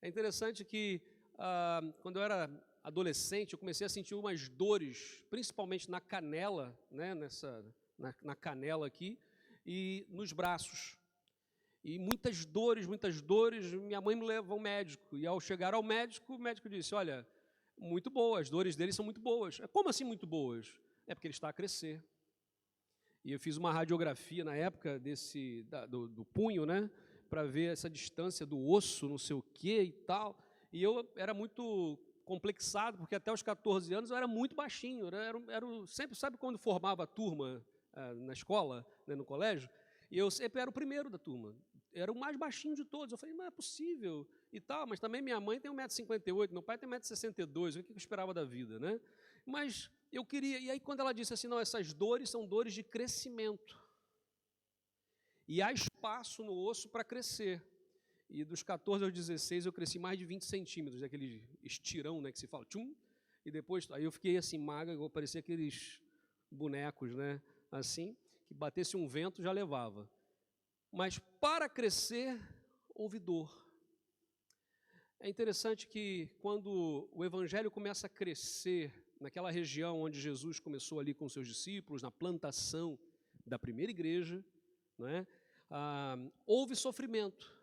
É interessante que, quando eu era adolescente, eu comecei a sentir umas dores, principalmente na canela, né, na canela aqui, e nos braços. E muitas dores, minha mãe me levou ao médico, e ao chegar ao médico, o médico disse: olha, muito boas, as dores dele são muito boas. Como assim muito boas? É porque ele está a crescer. E eu fiz uma radiografia na época do punho, né, para ver essa distância do osso, não sei o quê e tal, e eu era muito complexado, porque até os 14 anos eu era muito baixinho, sempre, sabe quando formava a turma na escola, né, no colégio, e eu sempre era o primeiro da turma, era o mais baixinho de todos. Eu falei: não é possível e tal, mas também minha mãe tem 1,58 m, meu pai tem 1,62 m, o que eu esperava da vida, né? Mas eu queria, e aí quando ela disse assim: não, essas dores são dores de crescimento, e há espaço no osso para crescer. E dos 14 aos 16 eu cresci mais de 20 centímetros, aquele estirão, né, que se fala, tchum, e depois, aí eu fiquei assim, magra, eu parecia aqueles bonecos, né, assim, que batesse um vento já levava. Mas para crescer, houve dor. É interessante que quando o evangelho começa a crescer naquela região onde Jesus começou ali com seus discípulos, na plantação da primeira igreja, né, houve sofrimento.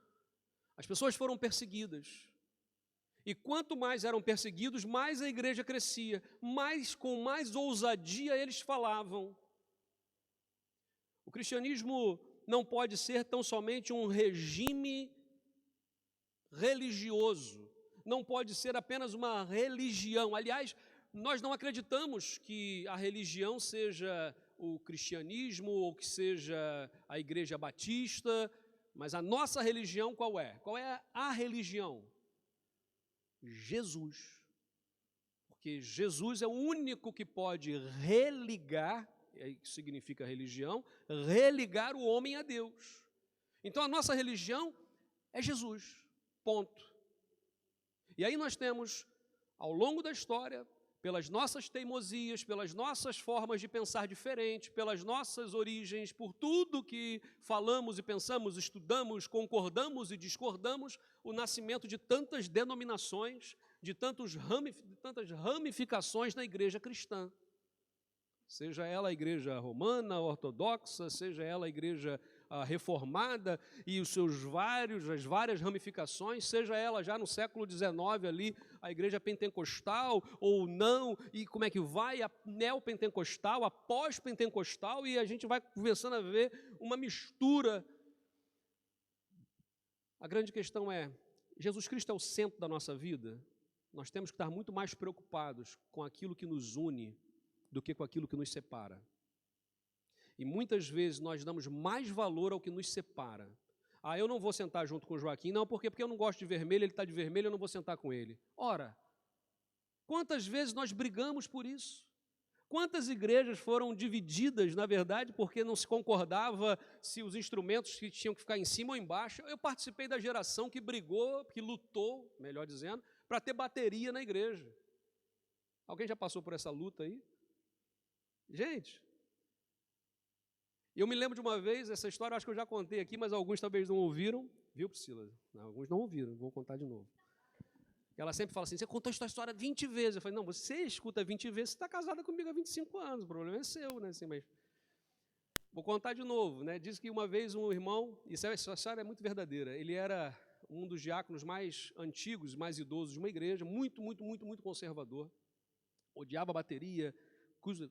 As pessoas foram perseguidas. E quanto mais eram perseguidos, mais a igreja crescia, com mais ousadia eles falavam. O cristianismo não pode ser tão somente um regime religioso, não pode ser apenas uma religião. Aliás, nós não acreditamos que a religião seja o cristianismo ou que seja a igreja batista, mas a nossa religião qual é? Qual é a religião? Jesus. Porque Jesus é o único que pode religar, isso significa religião, religar o homem a Deus. Então a nossa religião é Jesus, ponto. E aí nós temos, ao longo da história, pelas nossas teimosias, pelas nossas formas de pensar diferente, pelas nossas origens, por tudo que falamos e pensamos, estudamos, concordamos e discordamos, o nascimento de tantas denominações, de tantas ramificações na igreja cristã. Seja ela a igreja romana, ortodoxa, seja ela a igreja reformada e as várias ramificações, seja ela já no século XIX ali, a igreja pentecostal ou não, e como é que vai, a neopentecostal, a pós-pentecostal, e a gente vai começando a ver uma mistura. A grande questão é, Jesus Cristo é o centro da nossa vida? Nós temos que estar muito mais preocupados com aquilo que nos une do que com aquilo que nos separa. E muitas vezes nós damos mais valor ao que nos separa. Ah, eu não vou sentar junto com o Joaquim, não, porque eu não gosto de vermelho, ele está de vermelho, eu não vou sentar com ele. Ora, quantas vezes nós brigamos por isso? Quantas igrejas foram divididas, na verdade, porque não se concordava se os instrumentos que tinham que ficar em cima ou embaixo? Eu participei da geração que brigou, que lutou, melhor dizendo, para ter bateria na igreja. Alguém já passou por essa luta aí? Gente, eu me lembro de uma vez, essa história eu acho que eu já contei aqui, mas alguns talvez não ouviram. Viu, Priscila? Não, alguns não ouviram, vou contar de novo. Ela sempre fala assim, você contou essa história 20 vezes. Eu falei, não, você escuta 20 vezes, você está casada comigo há 25 anos, o problema é seu, né? Assim, mas vou contar de novo, né? Diz que uma vez um irmão, essa história é muito verdadeira, ele era um dos diáconos mais antigos, mais idosos de uma igreja, muito conservador, odiava bateria,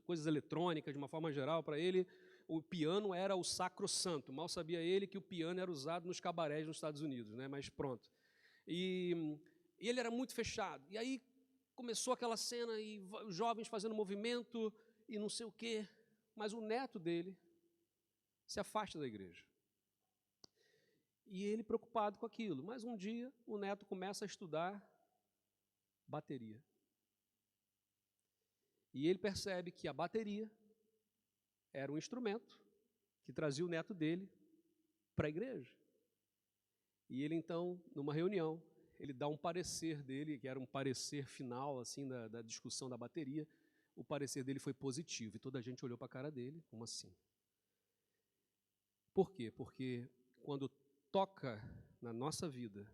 coisas eletrônicas, de uma forma geral, para ele, o piano era o sacrossanto. Mal sabia ele que o piano era usado nos cabarés nos Estados Unidos, né? Mas pronto. E ele era muito fechado. E aí começou aquela cena, e os jovens fazendo movimento, e não sei o quê. Mas o neto dele se afasta da igreja. E ele preocupado com aquilo. Mas um dia, o neto começa a estudar bateria. E ele percebe que a bateria era um instrumento que trazia o neto dele para a igreja. E ele, então, numa reunião, ele dá um parecer dele, que era um parecer final, assim, da discussão da bateria. O parecer dele foi positivo, e toda a gente olhou para a cara dele, como assim? Por quê? Porque quando toca na nossa vida,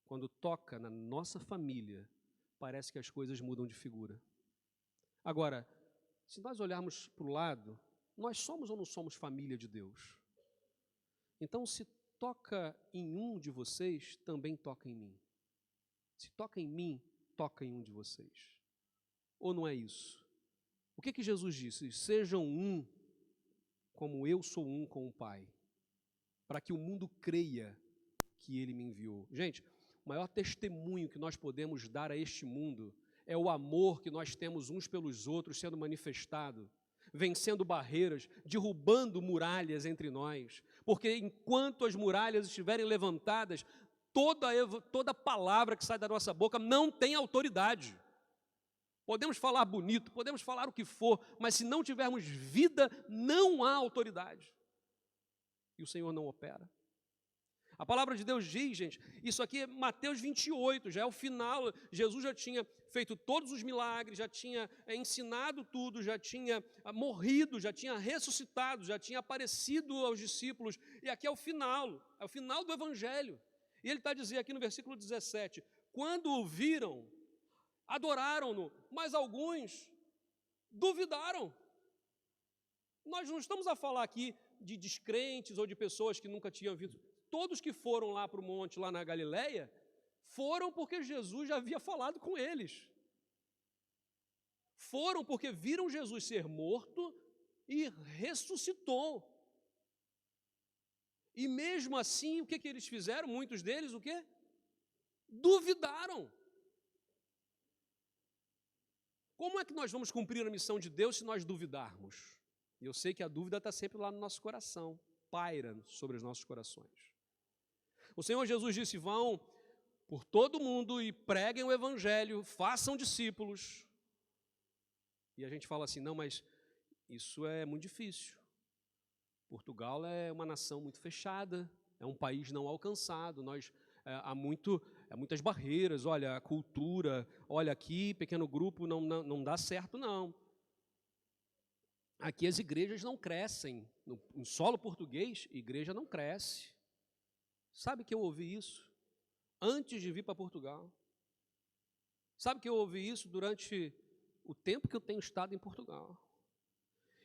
quando toca na nossa família, parece que as coisas mudam de figura. Agora, se nós olharmos para o lado, nós somos ou não somos família de Deus? Então, se toca em um de vocês, também toca em mim. Se toca em mim, toca em um de vocês. Ou não é isso? O que Jesus disse? Sejam um, como eu sou um com o Pai, para que o mundo creia que Ele me enviou. Gente, o maior testemunho que nós podemos dar a este mundo é o amor que nós temos uns pelos outros sendo manifestado, vencendo barreiras, derrubando muralhas entre nós, porque enquanto as muralhas estiverem levantadas, toda palavra que sai da nossa boca não tem autoridade. Podemos falar bonito, podemos falar o que for, mas se não tivermos vida, não há autoridade. E o Senhor não opera. A palavra de Deus diz, gente, isso aqui é Mateus 28, já é o final. Jesus já tinha feito todos os milagres, já tinha ensinado tudo, já tinha morrido, já tinha ressuscitado, já tinha aparecido aos discípulos. E aqui é o final do Evangelho. E ele está dizendo aqui no versículo 17, quando o viram, adoraram-no, mas alguns duvidaram. Nós não estamos a falar aqui de descrentes ou de pessoas que nunca tinham visto. Todos que foram lá para o monte, lá na Galileia, foram porque Jesus já havia falado com eles. Foram porque viram Jesus ser morto e ressuscitou. E mesmo assim, o que eles fizeram? Muitos deles, o quê? Duvidaram. Como é que nós vamos cumprir a missão de Deus se nós duvidarmos? E eu sei que a dúvida está sempre lá no nosso coração, paira sobre os nossos corações. O Senhor Jesus disse, vão por todo mundo e preguem o Evangelho, façam discípulos. E a gente fala assim, não, mas isso é muito difícil. Portugal é uma nação muito fechada, é um país não alcançado, há muito muitas barreiras, olha, a cultura, olha aqui, pequeno grupo, não dá certo, não. Aqui as igrejas não crescem. No solo português, igreja não cresce. Sabe que eu ouvi isso antes de vir para Portugal? Sabe que eu ouvi isso durante o tempo que eu tenho estado em Portugal?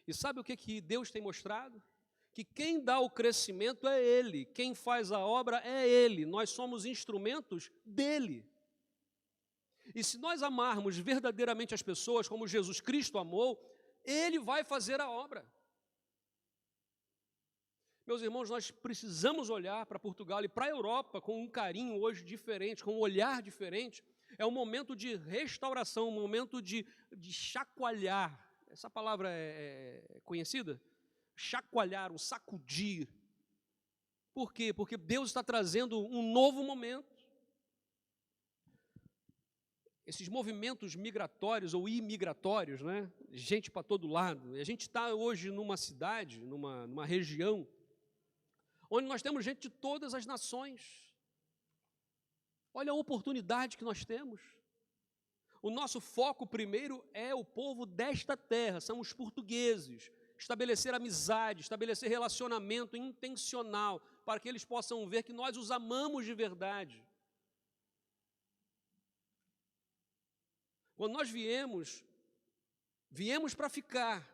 E sabe o que Deus tem mostrado? Que quem dá o crescimento é Ele, quem faz a obra é Ele, nós somos instrumentos dEle. E se nós amarmos verdadeiramente as pessoas como Jesus Cristo amou, Ele vai fazer a obra. Meus irmãos, nós precisamos olhar para Portugal e para a Europa com um carinho hoje diferente, com um olhar diferente. É um momento de restauração, um momento de chacoalhar. Essa palavra é conhecida? Chacoalhar, um sacudir. Por quê? Porque Deus está trazendo um novo momento. Esses movimentos migratórios ou imigratórios, né? Gente para todo lado. E a gente está hoje numa cidade, numa região, onde nós temos gente de todas as nações. Olha a oportunidade que nós temos. O nosso foco primeiro é o povo desta terra, são os portugueses. Estabelecer amizade, estabelecer relacionamento intencional, para que eles possam ver que nós os amamos de verdade. Quando nós viemos para ficar.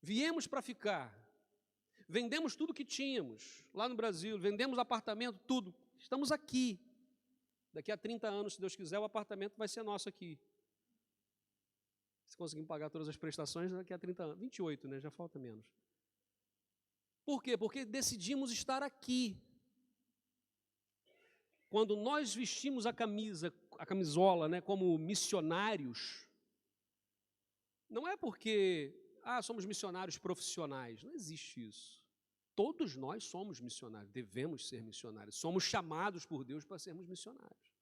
Viemos para ficar. Vendemos tudo que tínhamos lá no Brasil, vendemos apartamento, tudo. Estamos aqui. Daqui a 30 anos, se Deus quiser, o apartamento vai ser nosso aqui. Se conseguimos pagar todas as prestações, daqui a 30 anos. 28, né? Já falta menos. Por quê? Porque decidimos estar aqui. Quando nós vestimos a camisola, né, como missionários, não é porque somos missionários profissionais. Não existe isso. Todos nós somos missionários, devemos ser missionários. Somos chamados por Deus para sermos missionários.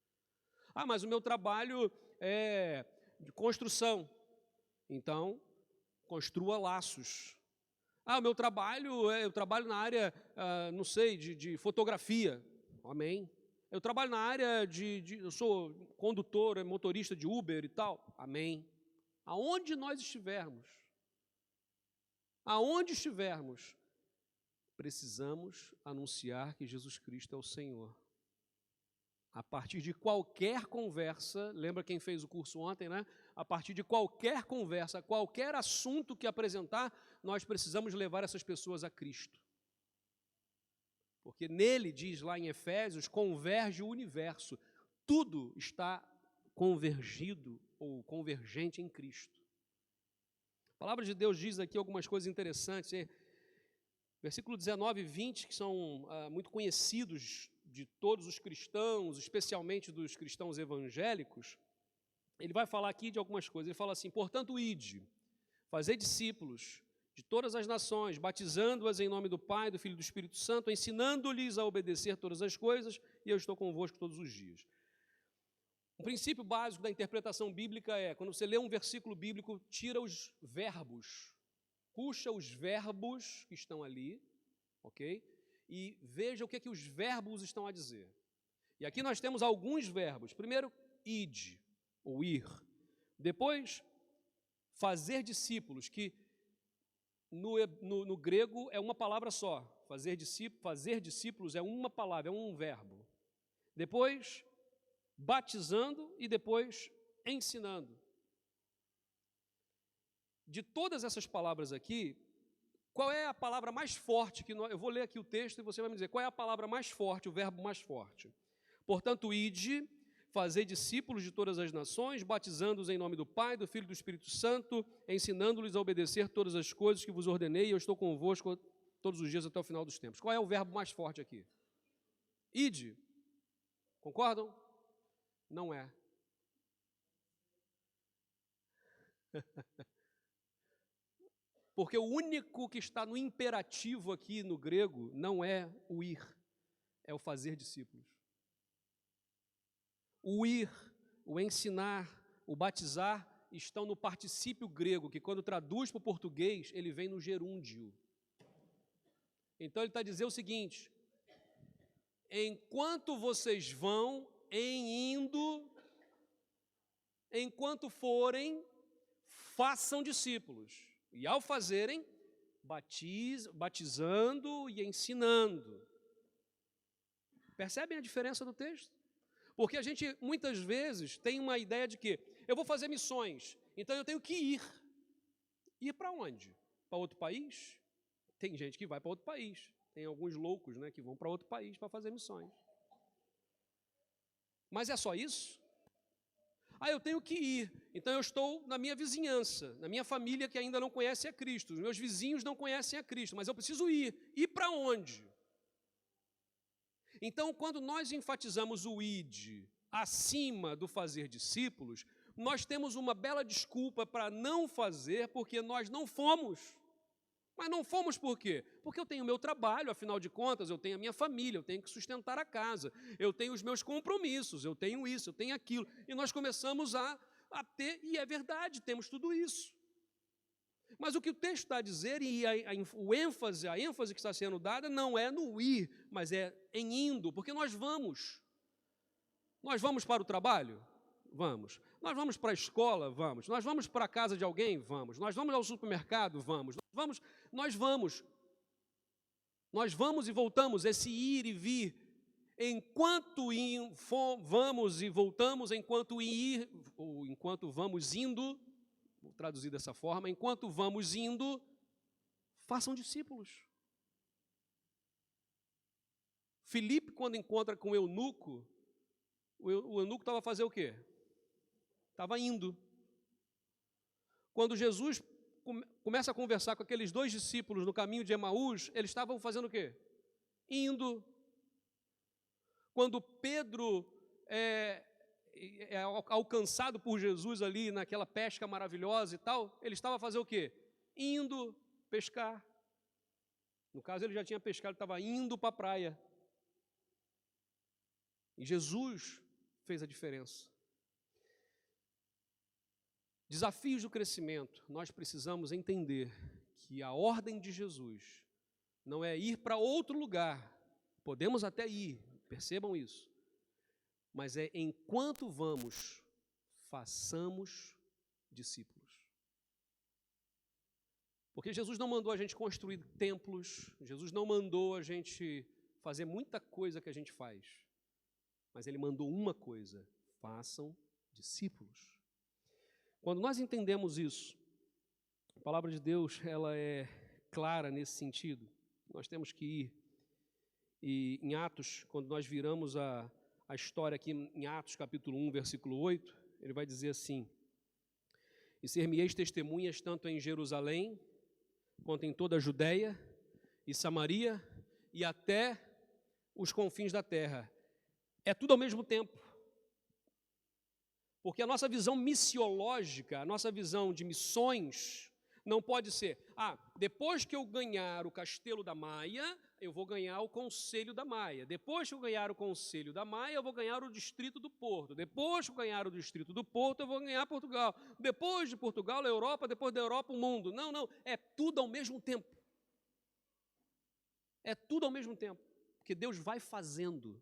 Mas o meu trabalho é de construção. Então, construa laços. O meu trabalho eu trabalho na área, não sei, de fotografia. Amém. Eu trabalho na área eu sou condutor, motorista de Uber e tal. Amém. Aonde nós estivermos, precisamos anunciar que Jesus Cristo é o Senhor. A partir de qualquer conversa, lembra quem fez o curso ontem, né? A partir de qualquer conversa, qualquer assunto que apresentar, nós precisamos levar essas pessoas a Cristo. Porque nele, diz lá em Efésios, converge o universo. Tudo está convergido ou convergente em Cristo. A palavra de Deus diz aqui algumas coisas interessantes. Versículo 19 e 20, que são muito conhecidos de todos os cristãos, especialmente dos cristãos evangélicos, ele vai falar aqui de algumas coisas. Ele fala assim: portanto, ide, fazei discípulos de todas as nações, batizando-as em nome do Pai, do Filho e do Espírito Santo, ensinando-lhes a obedecer todas as coisas, e eu estou convosco todos os dias. Um princípio básico da interpretação bíblica é, quando você lê um versículo bíblico, tira os verbos, puxa os verbos que estão ali, ok? E veja o que os verbos estão a dizer. E aqui nós temos alguns verbos. Primeiro, ide, ou ir. Depois, fazer discípulos, que no grego é uma palavra só. Fazer discípulos é uma palavra, é um verbo. Depois, batizando e depois ensinando. De todas essas palavras aqui, qual é a palavra mais forte que eu vou ler aqui o texto e você vai me dizer qual é a palavra mais forte, o verbo mais forte. Portanto, ide, fazei discípulos de todas as nações, batizando-os em nome do Pai, do Filho e do Espírito Santo, ensinando-lhes a obedecer todas as coisas que vos ordenei, e eu estou convosco todos os dias até o final dos tempos. Qual é o verbo mais forte aqui? Ide. Concordam? Não é. Porque o único que está no imperativo aqui no grego não é o ir, é o fazer discípulos. O ir, o ensinar, o batizar estão no particípio grego, que quando traduz para o português, ele vem no gerúndio. Então ele está a dizer o seguinte: enquanto vocês vão enquanto forem, façam discípulos. E ao fazerem, batizando e ensinando. Percebem a diferença do texto? Porque a gente, muitas vezes, tem uma ideia de que eu vou fazer missões, então eu tenho que ir. Ir para onde? Para outro país? Tem gente que vai para outro país. Tem alguns loucos, né, que vão para outro país para fazer missões. Mas é só isso? Eu tenho que ir. Então eu estou na minha vizinhança, na minha família que ainda não conhece a Cristo. Os meus vizinhos não conhecem a Cristo, mas eu preciso ir. Ir para onde? Então, quando nós enfatizamos o id acima do fazer discípulos, nós temos uma bela desculpa para não fazer, porque nós não fomos. Mas não fomos por quê? Porque eu tenho o meu trabalho, afinal de contas, eu tenho a minha família, eu tenho que sustentar a casa, eu tenho os meus compromissos, eu tenho isso, eu tenho aquilo. E nós começamos a ter, e é verdade, temos tudo isso. Mas o que o texto está a dizer, e a ênfase que está sendo dada, não é no ir, mas é em indo, porque nós vamos. Nós vamos para o trabalho? Vamos. Nós vamos para a escola? Vamos. Nós vamos para a casa de alguém? Vamos. Nós vamos ao supermercado? Vamos. Nós vamos. Nós vamos e voltamos, esse ir e vir. Enquanto vamos e voltamos, enquanto vamos indo, vou traduzir dessa forma, enquanto vamos indo, façam discípulos. Filipe, quando encontra com o eunuco estava a fazer o quê? Estava indo. Quando Jesus começa a conversar com aqueles 2 discípulos no caminho de Emaús, eles estavam fazendo o quê? Indo. Quando Pedro é alcançado por Jesus ali naquela pesca maravilhosa e tal, ele estava a fazer o quê? Indo pescar. No caso, ele já tinha pescado, ele estava indo para a praia. E Jesus fez a diferença. Desafios do crescimento, nós precisamos entender que a ordem de Jesus não é ir para outro lugar, podemos até ir, percebam isso, mas é enquanto vamos, façamos discípulos. Porque Jesus não mandou a gente construir templos, Jesus não mandou a gente fazer muita coisa que a gente faz, mas Ele mandou uma coisa: façam discípulos. Quando nós entendemos isso, a palavra de Deus ela é clara nesse sentido. Nós temos que ir. E em Atos, quando nós viramos a história aqui em Atos capítulo 1, versículo 8, ele vai dizer assim: e ser-me-eis testemunhas tanto em Jerusalém, quanto em toda a Judéia e Samaria, e até os confins da terra. É tudo ao mesmo tempo. Porque a nossa visão missiológica, a nossa visão de missões, não pode ser, depois que eu ganhar o Castelo da Maia, eu vou ganhar o Conselho da Maia. Depois que eu ganhar o Conselho da Maia, eu vou ganhar o Distrito do Porto. Depois que eu ganhar o Distrito do Porto, eu vou ganhar Portugal. Depois de Portugal, a Europa. Depois da Europa, o mundo. Não. É tudo ao mesmo tempo. É tudo ao mesmo tempo. Porque Deus vai fazendo.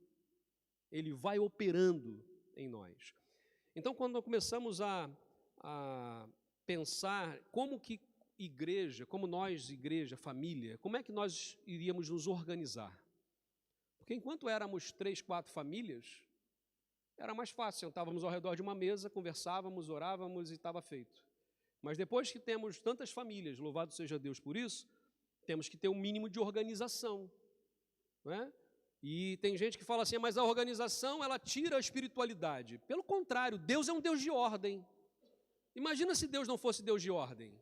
Ele vai operando em nós. Então, quando começamos a pensar como que igreja, como nós, igreja, família, como é que nós iríamos nos organizar? Porque enquanto éramos 3, 4 famílias, era mais fácil, sentávamos ao redor de uma mesa, conversávamos, orávamos e estava feito. Mas depois que temos tantas famílias, louvado seja Deus por isso, temos que ter um mínimo de organização, não é? E tem gente que fala assim, mas a organização, ela tira a espiritualidade. Pelo contrário, Deus é um Deus de ordem. Imagina se Deus não fosse Deus de ordem.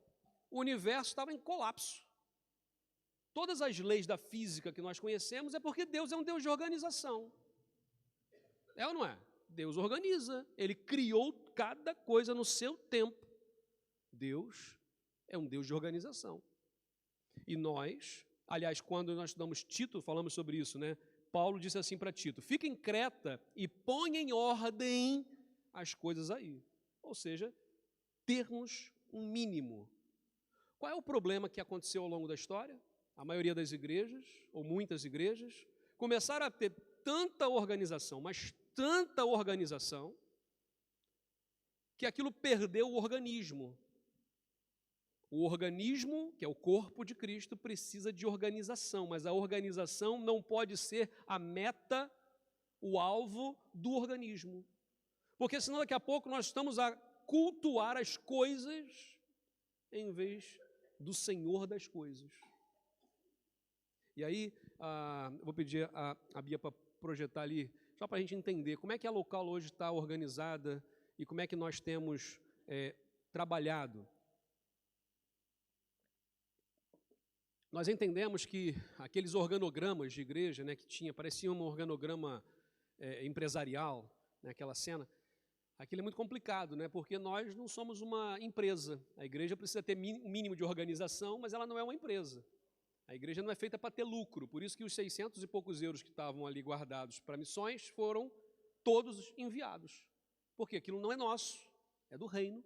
O universo estava em colapso. Todas as leis da física que nós conhecemos é porque Deus é um Deus de organização. É ou não é? Deus organiza. Ele criou cada coisa no seu tempo. Deus é um Deus de organização. E nós, aliás, quando nós estudamos Tito, falamos sobre isso, né? Paulo disse assim para Tito: fica em Creta e põe em ordem as coisas aí. Ou seja, termos um mínimo. Qual é o problema que aconteceu ao longo da história? A maioria das igrejas, ou muitas igrejas, começaram a ter tanta organização, mas tanta organização, que aquilo perdeu o organismo. O organismo, que é o corpo de Cristo, precisa de organização, mas a organização não pode ser a meta, o alvo do organismo. Porque senão daqui a pouco nós estamos a cultuar as coisas em vez do Senhor das coisas. E aí, vou pedir a Bia para projetar ali, só para a gente entender como é que a local hoje está organizada e como é que nós temos trabalhado. Nós entendemos que aqueles organogramas de igreja, né, que tinha, parecia um organograma empresarial, né, aquela cena, aquilo é muito complicado, né, porque nós não somos uma empresa. A igreja precisa ter um mínimo de organização, mas ela não é uma empresa. A igreja não é feita para ter lucro, por isso que os 600 e poucos euros que estavam ali guardados para missões foram todos enviados, porque aquilo não é nosso, é do reino.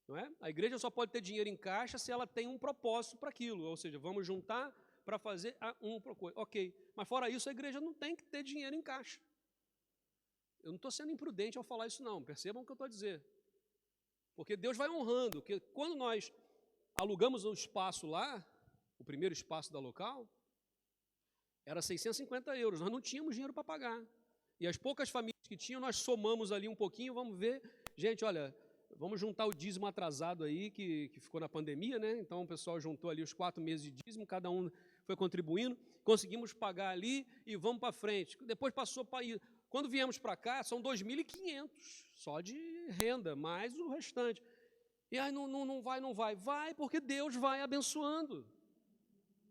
Não é? A igreja só pode ter dinheiro em caixa se ela tem um propósito para aquilo, ou seja, vamos juntar para fazer ok, mas fora isso a igreja não tem que ter dinheiro em caixa. Eu não estou sendo imprudente ao falar isso não, percebam o que eu estou a dizer, porque Deus vai honrando, que quando nós alugamos o espaço lá, o primeiro espaço da local, era 650 euros, nós não tínhamos dinheiro para pagar, e as poucas famílias que tinham, nós somamos ali um pouquinho, vamos ver, gente, olha, vamos juntar o dízimo atrasado aí, que ficou na pandemia, né? Então o pessoal juntou ali os 4 meses de dízimo, cada um foi contribuindo, conseguimos pagar ali e vamos para frente. Depois passou para ir. Quando viemos para cá, são 2.500 só de renda, mais o restante. E aí não vai. Vai porque Deus vai abençoando.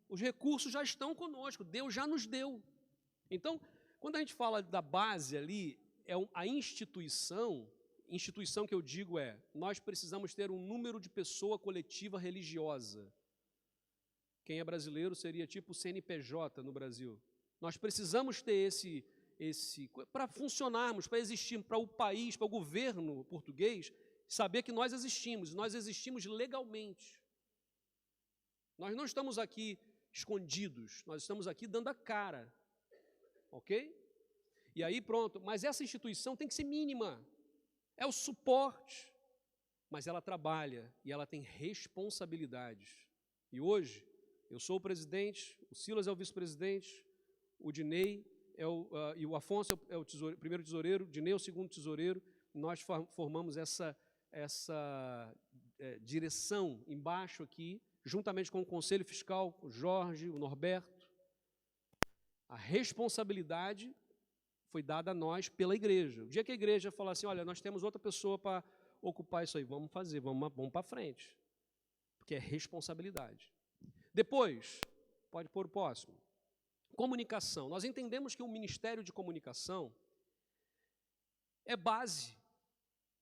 Os recursos já estão conosco, Deus já nos deu. Então, quando a gente fala da base ali, a instituição que eu digo nós precisamos ter um número de pessoa coletiva religiosa. Quem é brasileiro seria tipo o CNPJ no Brasil. Nós precisamos ter esse para funcionarmos, para existirmos, para o país, para o governo português, saber que nós existimos legalmente. Nós não estamos aqui escondidos, nós estamos aqui dando a cara, ok? E aí pronto, mas essa instituição tem que ser mínima, é o suporte, mas ela trabalha e ela tem responsabilidades. E hoje, eu sou o presidente, o Silas é o vice-presidente, o Dinei e o Afonso é o primeiro tesoureiro, o Dinei é o segundo tesoureiro, nós formamos essa direção embaixo aqui, juntamente com o Conselho Fiscal, o Jorge, o Norberto. A responsabilidade foi dada a nós pela igreja. O dia que a igreja falar assim, olha, nós temos outra pessoa para ocupar isso aí, vamos fazer, vamos para frente, porque é responsabilidade. Depois, pode pôr o próximo, comunicação. Nós entendemos que o Ministério de Comunicação é base,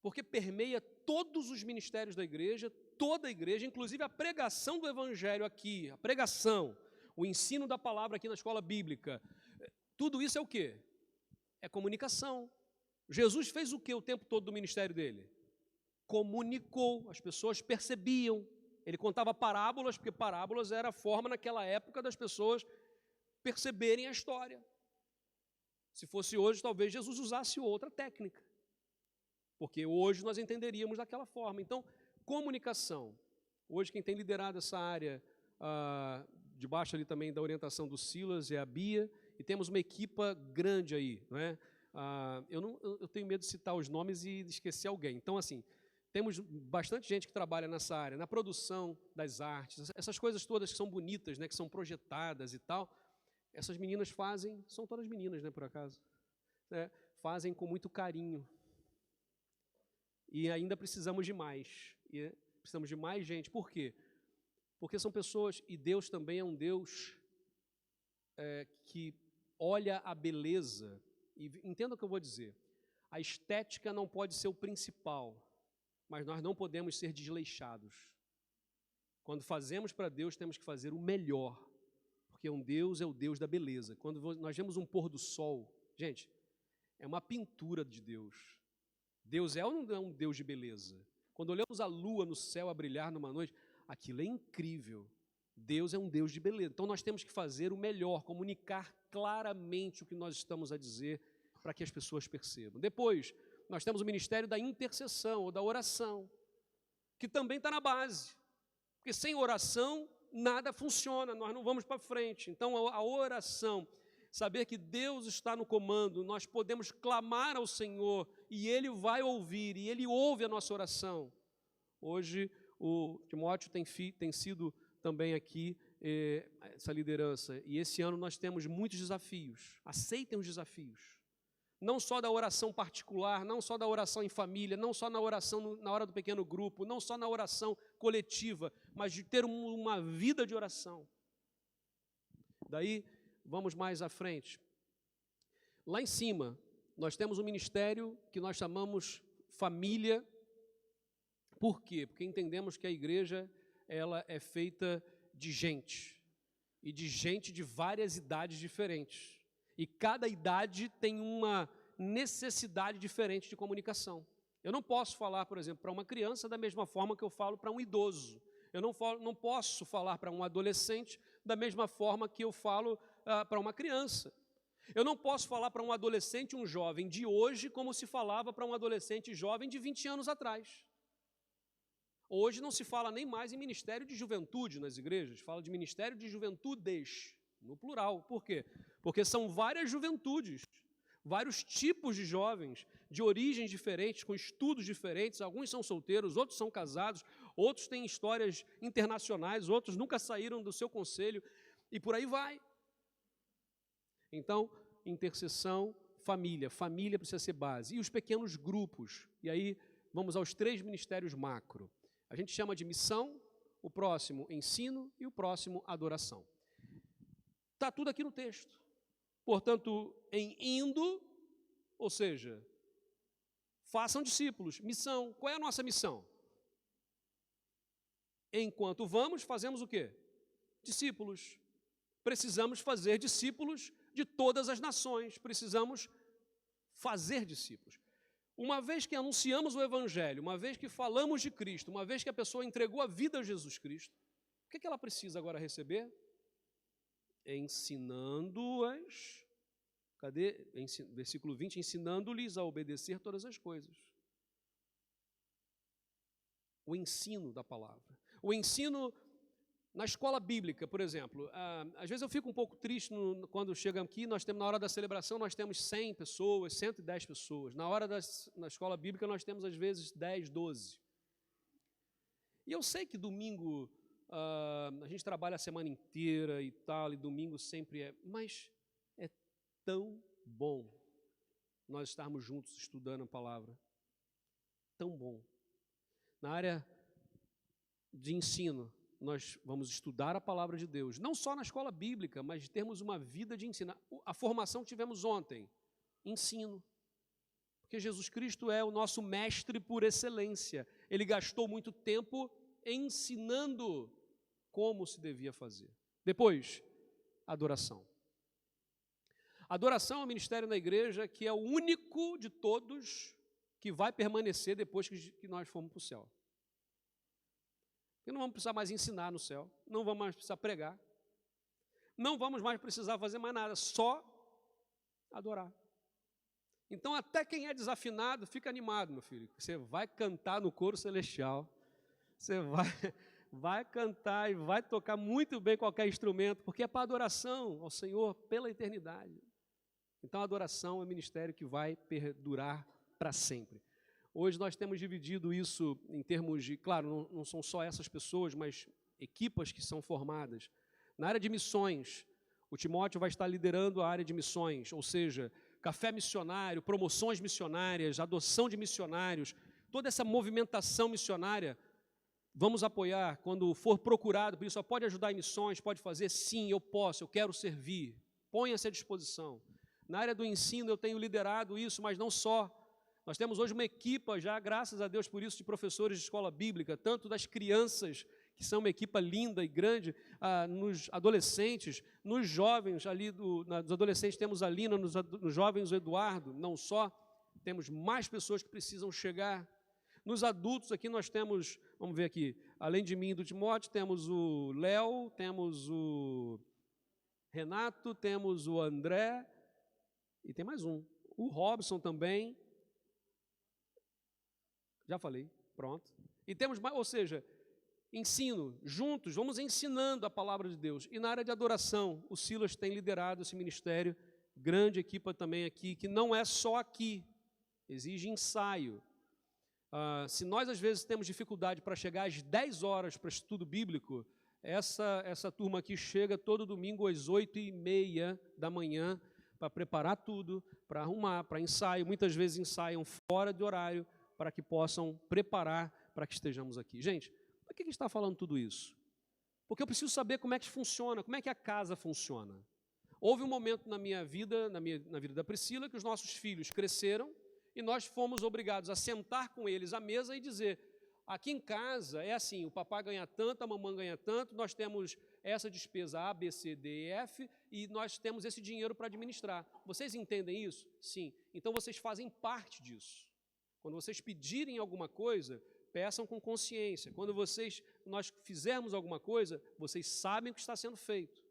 porque permeia todos os ministérios da igreja, toda a igreja, inclusive a pregação do evangelho aqui, a pregação, o ensino da palavra aqui na escola bíblica, tudo isso é o quê? É comunicação. Jesus fez o que o tempo todo do ministério dele? Comunicou, as pessoas percebiam. Ele contava parábolas, porque parábolas era a forma naquela época das pessoas perceberem a história. Se fosse hoje, talvez Jesus usasse outra técnica, porque hoje nós entenderíamos daquela forma. Então, comunicação. Hoje quem tem liderado essa área, debaixo ali também da orientação do Silas, é a Bia, e temos uma equipa grande aí, não é? Eu tenho medo de citar os nomes e de esquecer alguém. Então, assim, temos bastante gente que trabalha nessa área, na produção das artes, essas coisas todas que são bonitas, né, que são projetadas e tal, essas meninas fazem, são todas meninas, né, por acaso, né, fazem com muito carinho. E ainda precisamos de mais, precisamos de mais gente. Por quê? Porque são pessoas, e Deus também é um Deus que olha a beleza, e entenda o que eu vou dizer, a estética não pode ser o principal, mas nós não podemos ser desleixados. Quando fazemos para Deus, temos que fazer o melhor, porque um Deus é o Deus da beleza. Quando nós vemos um pôr do sol, gente, é uma pintura de Deus. Deus é ou não é um Deus de beleza? Quando olhamos a lua no céu a brilhar numa noite, aquilo é incrível. Deus é um Deus de beleza. Então nós temos que fazer o melhor, comunicar claramente o que nós estamos a dizer para que as pessoas percebam. Depois, nós temos o ministério da intercessão ou da oração, que também está na base. Porque sem oração, nada funciona, nós não vamos para frente. Então a oração, saber que Deus está no comando, nós podemos clamar ao Senhor e Ele vai ouvir, e Ele ouve a nossa oração. Hoje o Timóteo tem sido também aqui essa liderança, e esse ano nós temos muitos desafios. Aceitem os desafios. Não só da oração particular, não só da oração em família, não só na oração na hora do pequeno grupo, não só na oração coletiva, mas de ter uma vida de oração. Daí, vamos mais à frente. Lá em cima, nós temos um ministério que nós chamamos família. Por quê? Porque entendemos que a igreja ela é feita de gente, e de gente de várias idades diferentes. E cada idade tem uma necessidade diferente de comunicação. Eu não posso falar, por exemplo, para uma criança da mesma forma que eu falo para um idoso. Eu não posso falar para um adolescente da mesma forma que eu falo para uma criança. Eu não posso falar para um adolescente, um jovem de hoje, como se falava para um adolescente jovem de 20 anos atrás. Hoje não se fala nem mais em ministério de juventude nas igrejas, fala de ministério de juventudes, no plural. Por quê? Porque são várias juventudes, vários tipos de jovens, de origens diferentes, com estudos diferentes. Alguns são solteiros, outros são casados, outros têm histórias internacionais, outros nunca saíram do seu conselho, e por aí vai. Então, intercessão, família. Família precisa ser base. E os pequenos grupos. E aí, vamos aos 3 ministérios macro. A gente chama de missão, o próximo ensino e o próximo adoração. Está tudo aqui no texto. Portanto, em indo, ou seja, façam discípulos. Missão, qual é a nossa missão? Enquanto vamos, fazemos o quê? Discípulos. Precisamos fazer discípulos de todas as nações. Precisamos fazer discípulos. Uma vez que anunciamos o Evangelho, uma vez que falamos de Cristo, uma vez que a pessoa entregou a vida a Jesus Cristo, o que ela precisa agora receber? Ensinando-as, cadê? Versículo 20, ensinando-lhes a obedecer todas as coisas. O ensino da palavra. O ensino na escola bíblica, por exemplo. Às vezes eu fico um pouco triste quando chega aqui, na hora da celebração nós temos 100 pessoas, 110 pessoas. Na escola bíblica nós temos às vezes 10, 12. E eu sei que domingo a gente trabalha a semana inteira e tal, e domingo sempre é, mas é tão bom nós estarmos juntos estudando a palavra. Tão bom. Na área de ensino, nós vamos estudar a palavra de Deus, não só na escola bíblica, mas termos uma vida de ensino. A formação que tivemos ontem, ensino. Porque Jesus Cristo é o nosso mestre por excelência. Ele gastou muito tempo ensinando como se devia fazer. Depois, adoração. Adoração é um ministério na igreja que é o único de todos que vai permanecer depois que nós formos para o céu. Porque não vamos precisar mais ensinar no céu, não vamos mais precisar pregar, não vamos mais precisar fazer mais nada, só adorar. Então, até quem é desafinado, fica animado, meu filho. Você vai cantar no coro celestial, você vai cantar e vai tocar muito bem qualquer instrumento, porque é para adoração ao Senhor pela eternidade. Então, a adoração é um ministério que vai perdurar para sempre. Hoje nós temos dividido isso em termos de, claro, não são só essas pessoas, mas equipas que são formadas. Na área de missões, o Timóteo vai estar liderando a área de missões, ou seja, café missionário, promoções missionárias, adoção de missionários, toda essa movimentação missionária, vamos apoiar quando for procurado, por isso só pode ajudar em missões, pode fazer, sim, eu posso, eu quero servir, ponha-se à disposição. Na área do ensino eu tenho liderado isso, mas não só. Nós temos hoje uma equipa já, graças a Deus por isso, de professores de escola bíblica, tanto das crianças, que são uma equipa linda e grande, nos adolescentes, nos jovens, nos adolescentes temos a Lina, nos jovens o Eduardo, não só, temos mais pessoas que precisam chegar. Nos adultos aqui nós temos, vamos ver aqui, além de mim e do Timóteo, temos o Léo, temos o Renato, temos o André, e tem mais um, o Robson também. Já falei, pronto. E temos mais, ou seja, ensino, juntos, vamos ensinando a palavra de Deus. E na área de adoração, o Silas tem liderado esse ministério, grande equipa também aqui, que não é só aqui, exige ensaio. Se nós às vezes temos dificuldade para chegar às 10 horas para estudo bíblico, essa turma aqui chega todo domingo às 8h30 da manhã para preparar tudo, para arrumar, para ensaio. Muitas vezes ensaiam fora de horário para que possam preparar para que estejamos aqui. Gente, por que a gente está falando tudo isso? Porque eu preciso saber como é que funciona, como é que a casa funciona. Houve um momento na minha vida, na vida da Priscila, que os nossos filhos cresceram e nós fomos obrigados a sentar com eles à mesa e dizer, aqui em casa é assim, o papai ganha tanto, a mamãe ganha tanto, nós temos essa despesa A, B, C, D e F e nós temos esse dinheiro para administrar. Vocês entendem isso? Sim. Então vocês fazem parte disso. Quando vocês pedirem alguma coisa, peçam com consciência. Quando nós fizermos alguma coisa, vocês sabem o que está sendo feito.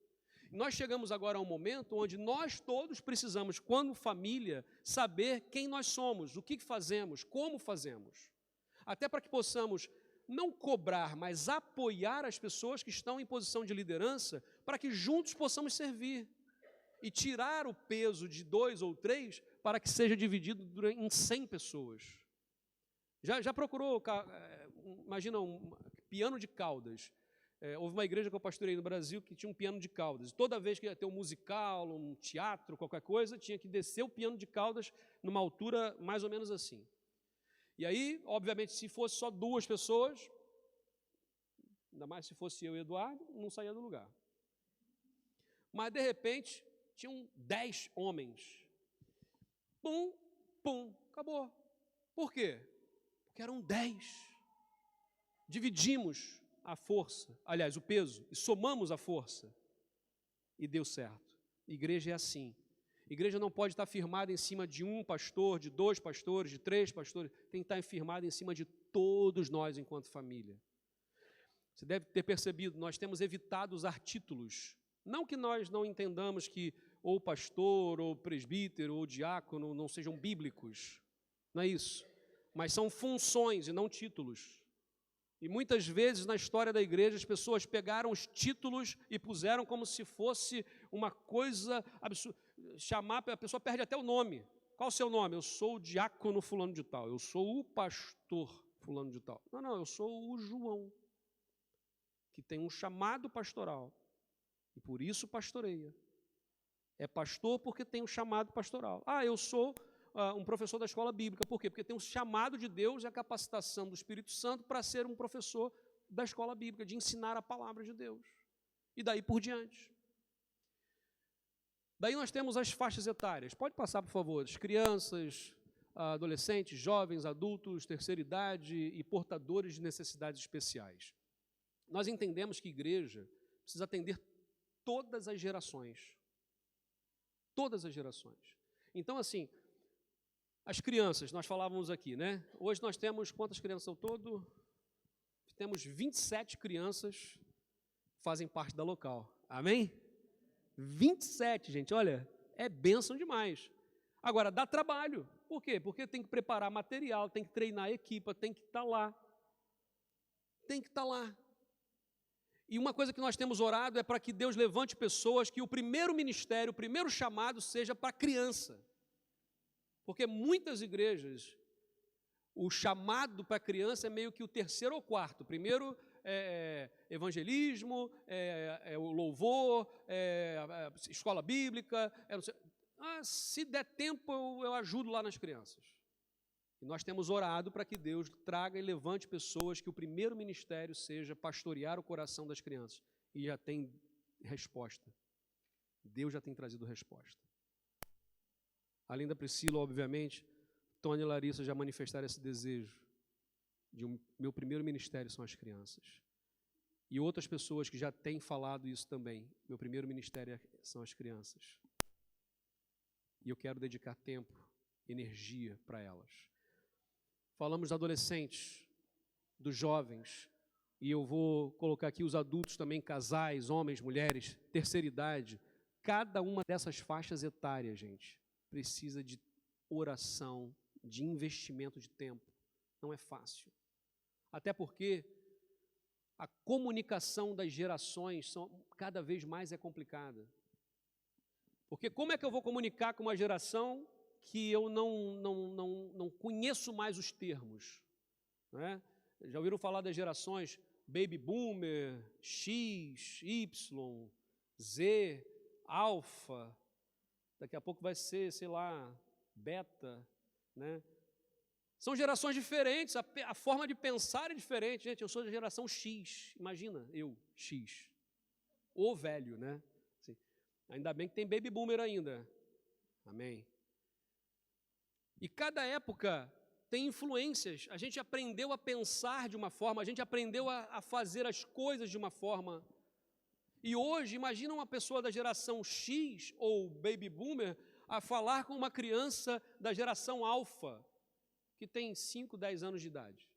Nós chegamos agora a um momento onde nós todos precisamos, quando família, saber quem nós somos, o que fazemos, como fazemos. Até para que possamos não cobrar, mas apoiar as pessoas que estão em posição de liderança, para que juntos possamos servir. E tirar o peso de 2 ou 3 para que seja dividido em 100 pessoas. Já procurou, imagina, um piano de caudas. Houve uma igreja que eu pastorei no Brasil que tinha um piano de caudas. Toda vez que ia ter um musical, um teatro, qualquer coisa, tinha que descer o piano de caudas numa altura mais ou menos assim. E aí, obviamente, se fosse só 2 pessoas, ainda mais se fosse eu e Eduardo, não saía do lugar. Mas, de repente, tinham 10 homens. Pum, pum, acabou. Por quê? Porque eram 10. Dividimos a força, aliás, o peso, e somamos a força, e deu certo. Igreja é assim. Igreja não pode estar firmada em cima de um pastor, de 2 pastores, de 3 pastores, tem que estar firmada em cima de todos nós enquanto família. Você deve ter percebido, nós temos evitado usar títulos. Não que nós não entendamos que ou pastor, ou presbítero, ou diácono não sejam bíblicos, não é isso. Mas são funções e não títulos. E muitas vezes na história da igreja as pessoas pegaram os títulos e puseram como se fosse uma coisa absurda. Chamar, a pessoa perde até o nome. Qual o seu nome? Eu sou o diácono fulano de tal. Eu sou o pastor fulano de tal. Não, eu sou o João, que tem um chamado pastoral. E por isso pastoreia. É pastor porque tem um chamado pastoral. Eu sou um professor da escola bíblica. Por quê? Porque tem um chamado de Deus e a capacitação do Espírito Santo para ser um professor da escola bíblica, de ensinar a palavra de Deus. E daí por diante. Daí nós temos as faixas etárias. Pode passar, por favor. As crianças, adolescentes, jovens, adultos, terceira idade e portadores de necessidades especiais. Nós entendemos que a igreja precisa atender todas as gerações. Todas as gerações. Então, assim, as crianças, nós falávamos aqui, né? Hoje nós temos, quantas crianças ao todo? Temos 27 crianças que fazem parte da local. Amém? 27, gente, olha, é bênção demais. Agora, dá trabalho. Por quê? Porque tem que preparar material, tem que treinar a equipa, tem que estar lá. Tem que estar lá. E uma coisa que nós temos orado é para que Deus levante pessoas que o primeiro ministério, o primeiro chamado seja para criança. Porque muitas igrejas, o chamado para criança é meio que o terceiro ou quarto. Primeiro é evangelismo, o louvor, escola bíblica. Se der tempo, eu ajudo lá nas crianças. E nós temos orado para que Deus traga e levante pessoas que o primeiro ministério seja pastorear o coração das crianças. E já tem resposta. Deus já tem trazido resposta. Além da Priscila, obviamente, Tony e Larissa já manifestaram esse desejo. Meu primeiro ministério são as crianças. E outras pessoas que já têm falado isso também. Meu primeiro ministério são as crianças. E eu quero dedicar tempo, energia para elas. falamos dos adolescentes, dos jovens, e eu vou colocar aqui os adultos também, casais, homens, mulheres, terceira idade. Cada uma dessas faixas etárias, gente, precisa de oração, de investimento de tempo. Não é fácil. Até porque a comunicação das gerações cada vez mais é complicada. Porque como é que eu vou comunicar com uma geração que eu não conheço mais os termos? Não é? Já ouviram falar das gerações Baby Boomer, X, Y, Z, Alpha, daqui a pouco vai ser, sei lá, Beta, né? São gerações diferentes, a forma de pensar é diferente. Gente, eu sou da geração X, imagina, eu, X. O velho, né? Assim, ainda bem que tem Baby Boomer ainda. Amém. E cada época tem influências. A gente aprendeu a pensar de uma forma, a gente aprendeu a fazer as coisas de uma forma. E hoje, imagina uma pessoa da geração X ou Baby Boomer a falar com uma criança da geração Alpha, que tem 5, 10 anos de idade.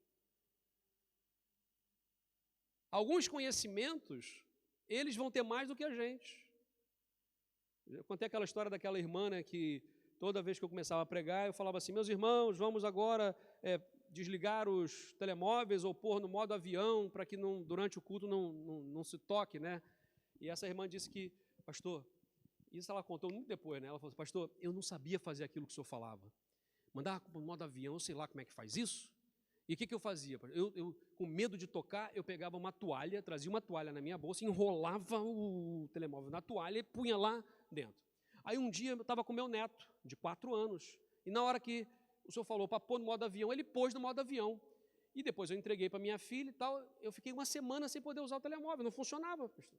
Alguns conhecimentos, eles vão ter mais do que a gente. Eu contei aquela história daquela irmã, né, que toda vez que eu começava a pregar, eu falava assim, meus irmãos, vamos agora desligar os telemóveis ou pôr no modo avião, para que durante o culto não se toque, né? E essa irmã disse que, pastor, isso ela contou muito depois, né? Ela falou assim, pastor, eu não sabia fazer aquilo que o senhor falava. Mandava no modo avião, eu sei lá como é que faz isso. E o que eu fazia? Eu, com medo de tocar, eu pegava uma toalha, trazia uma toalha na minha bolsa, enrolava o telemóvel na toalha e punha lá dentro. Aí um dia eu estava com meu neto, de 4 anos, e na hora que o senhor falou para pôr no modo avião, ele pôs no modo avião. E depois eu entreguei para minha filha e tal, eu fiquei uma semana sem poder usar o telemóvel, não funcionava, pastor.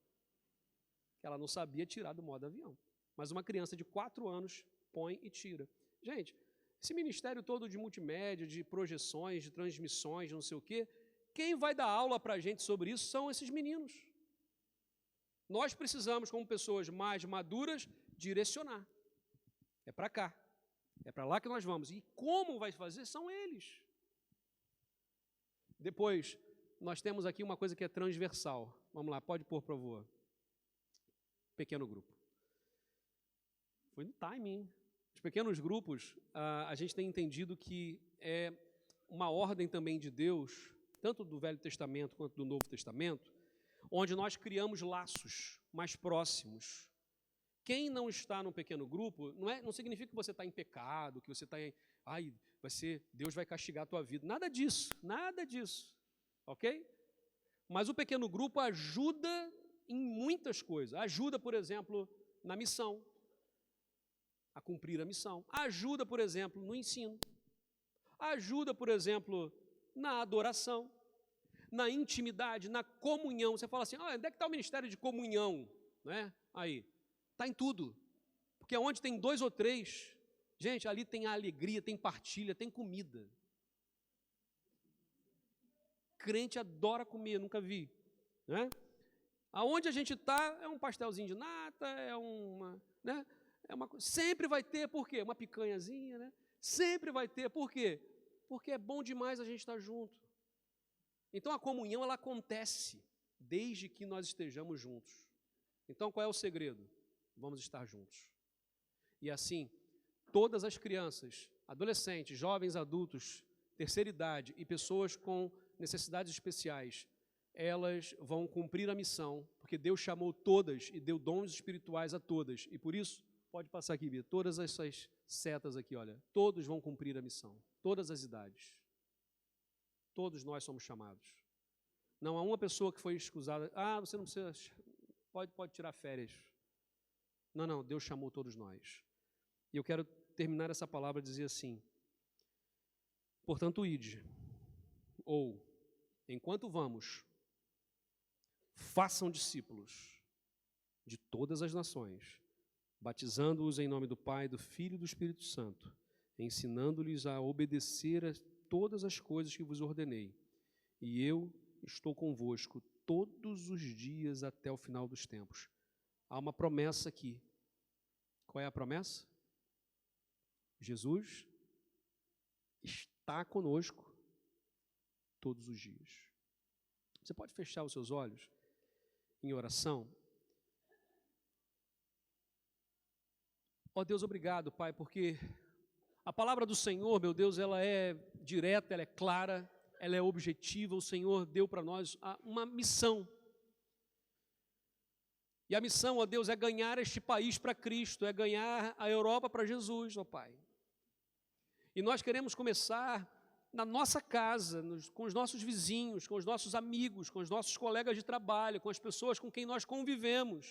Ela não sabia tirar do modo avião. Mas uma criança de 4 anos põe e tira. Gente, esse ministério todo de multimédia, de projeções, de transmissões, não sei o quê, quem vai dar aula para a gente sobre isso são esses meninos. Nós precisamos, como pessoas mais maduras, direcionar. É para cá. É para lá que nós vamos. E como vai fazer são eles. Depois, nós temos aqui uma coisa que é transversal. Vamos lá, pode pôr, por favor. Pequeno grupo. Foi no timing. Os pequenos grupos, a gente tem entendido que é uma ordem também de Deus, tanto do Velho Testamento quanto do Novo Testamento, onde nós criamos laços mais próximos. Quem não está num pequeno grupo, não significa que você está em pecado, que você está em... Deus vai castigar a tua vida. Nada disso, ok? Mas o pequeno grupo ajuda em muitas coisas. Ajuda, por exemplo, na missão, a cumprir a missão. Ajuda, por exemplo, no ensino. Ajuda, por exemplo, na adoração, na intimidade, na comunhão. Você fala assim, onde é que está o ministério de comunhão? Né? Aí, está em tudo. Porque onde tem 2 ou 3, gente, ali tem a alegria, tem partilha, tem comida. Crente adora comer, nunca vi. Né? Aonde a gente está, é um pastelzinho de nata, né? Sempre vai ter, por quê? Uma picanhazinha, né? Sempre vai ter, por quê? Porque é bom demais a gente estar junto. Então a comunhão, ela acontece desde que nós estejamos juntos. Então qual é o segredo? Vamos estar juntos. E assim, todas as crianças, adolescentes, jovens, adultos, terceira idade e pessoas com necessidades especiais, elas vão cumprir a missão, porque Deus chamou todas e deu dons espirituais a todas. E por isso, pode passar aqui, Bia, todas essas setas aqui, olha, todos vão cumprir a missão, todas as idades. Todos nós somos chamados. Não há uma pessoa que foi excusada, você não precisa, pode tirar férias. Não, Deus chamou todos nós. E eu quero terminar essa palavra e dizer assim, portanto, ide, ou, enquanto vamos, façam discípulos de todas as nações, batizando-os em nome do Pai, do Filho e do Espírito Santo, ensinando-lhes a obedecer a todas as coisas que vos ordenei. E eu estou convosco todos os dias até o final dos tempos. Há uma promessa aqui. Qual é a promessa? Jesus está conosco todos os dias. Você pode fechar os seus olhos em oração? Ó Deus, obrigado, Pai, porque a palavra do Senhor, meu Deus, ela é direta, ela é clara, ela é objetiva. O Senhor deu para nós uma missão. E a missão, ó Deus, é ganhar este país para Cristo, é ganhar a Europa para Jesus, ó Pai. E nós queremos começar na nossa casa, com os nossos vizinhos, com os nossos amigos, com os nossos colegas de trabalho, com as pessoas com quem nós convivemos.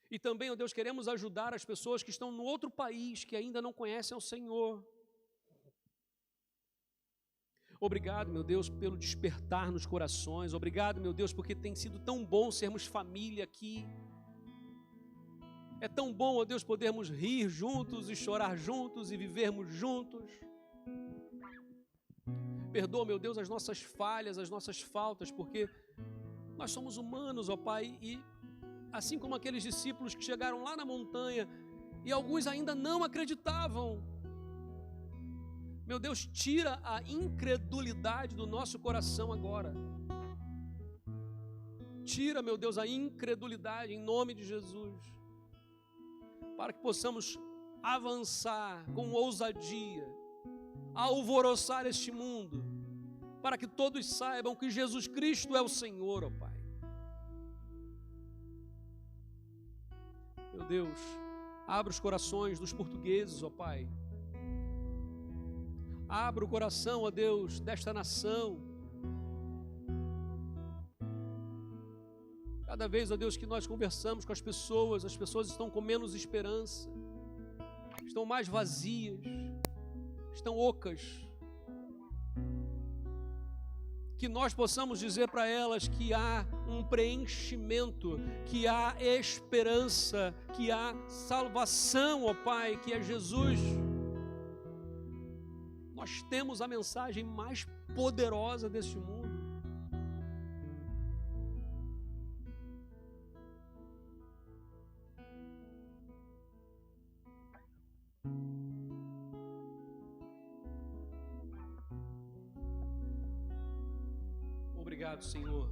E também, ó Deus, queremos ajudar as pessoas que estão no outro país, que ainda não conhecem ao Senhor. Obrigado, meu Deus, pelo despertar nos corações. Obrigado, meu Deus, porque tem sido tão bom sermos família aqui. É tão bom, ó Deus, podermos rir juntos e chorar juntos e vivermos juntos. Perdoa, meu Deus, as nossas falhas, as nossas faltas, porque nós somos humanos, ó Pai, e assim como aqueles discípulos que chegaram lá na montanha e alguns ainda não acreditavam. Meu Deus, tira a incredulidade do nosso coração agora. Tira, meu Deus, a incredulidade em nome de Jesus, para que possamos avançar com ousadia, alvoroçar este mundo, para que todos saibam que Jesus Cristo é o Senhor, ó Pai. Meu Deus, abra os corações dos portugueses, ó Pai. Abra o coração, ó Deus, desta nação. Cada vez, ó Deus, que nós conversamos com as pessoas estão com menos esperança, estão mais vazias, estão ocas. Que nós possamos dizer para elas que há um preenchimento, que há esperança, que há salvação, ó Pai, que é Jesus. Nós temos a mensagem mais poderosa deste mundo. Obrigado, Senhor,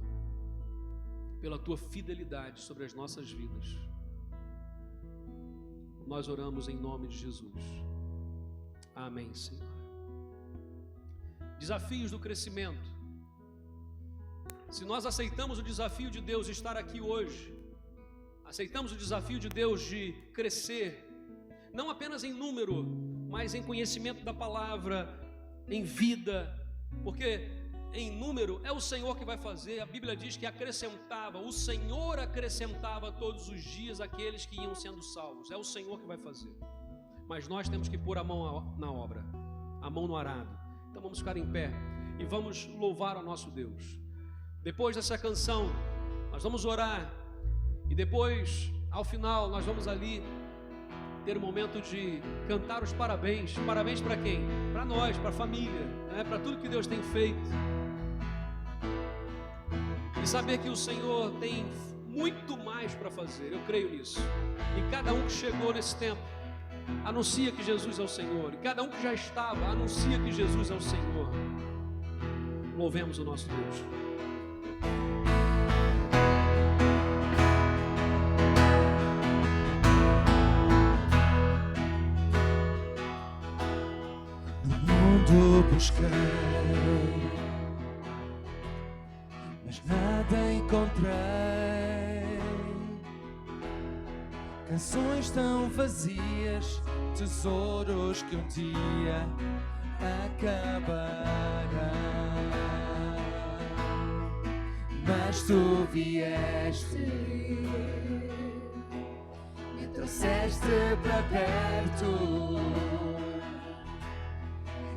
pela Tua fidelidade sobre as nossas vidas. Nós oramos em nome de Jesus. Amém, Senhor. Desafios do crescimento. Se nós aceitamos o desafio de Deus de estar aqui hoje, aceitamos o desafio de Deus de crescer, não apenas em número, mas em conhecimento da palavra, em vida, porque em número é o Senhor que vai fazer. A Bíblia diz que acrescentava, o Senhor acrescentava todos os dias aqueles que iam sendo salvos. É o Senhor que vai fazer, mas nós temos que pôr a mão na obra, a mão no arado. Então vamos ficar em pé e vamos louvar ao nosso Deus. Depois dessa canção nós vamos orar, e depois, ao final, nós vamos ali ter um momento de cantar os parabéns. Parabéns para quem? Para nós, para a família, né? Para tudo que Deus tem feito. E saber que o Senhor tem muito mais para fazer, eu creio nisso. E cada um que chegou nesse tempo, anuncia que Jesus é o Senhor. E cada um que já estava, anuncia que Jesus é o Senhor. Louvemos o nosso Deus. No mundo busquei, mas nada encontrei. Canções tão vazias, tesouros que um dia acabarão. Mas tu vieste, me trouxeste para perto,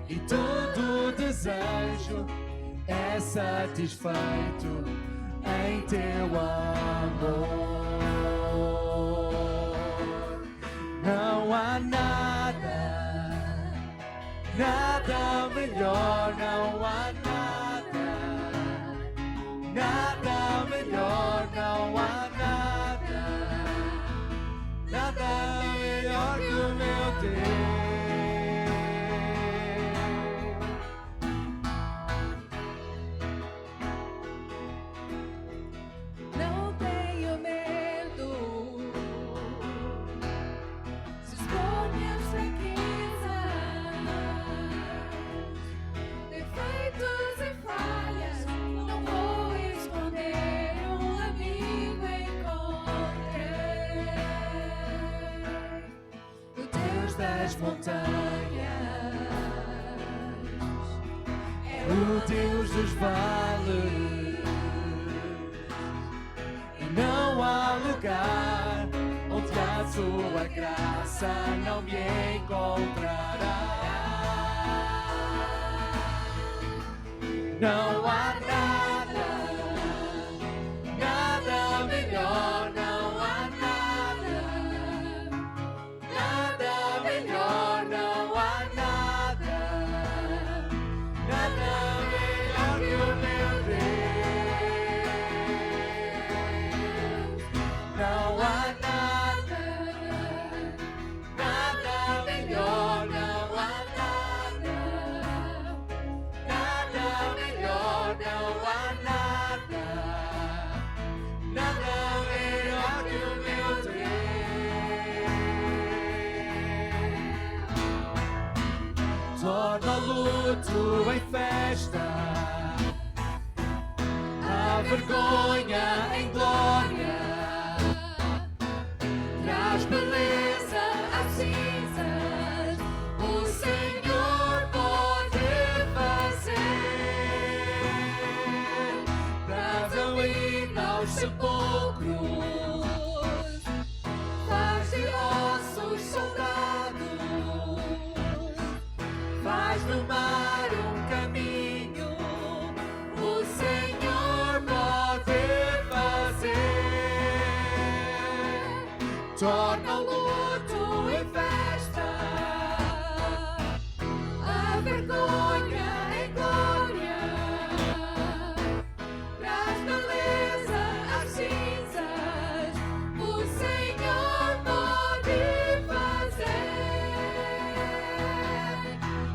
e todo desejo é satisfeito em teu amor. Não há nada, nada melhor, não há nada, nada melhor, não há nada, nada melhor que o meu Deus. das montanhas, é o Deus dos vales, e não há lugar onde a sua graça não me encontrará. Não há nada, nada melhor, não há nada, nada melhor, não há nada, nada melhor que o meu Deus. Não há nada, nada melhor, não há nada, nada melhor, não há nada, nada melhor que o meu Deus. Torna o luto em festa, a vergonha em glória, traz beleza às cinzas, o Senhor pode fazer. Traz a vida aos sepulcros, faz de ossos soldados, faz do mar um caminho, o Senhor pode fazer. Torna o luto em festa, a vergonha em glória, traz beleza às cinzas, o Senhor pode fazer.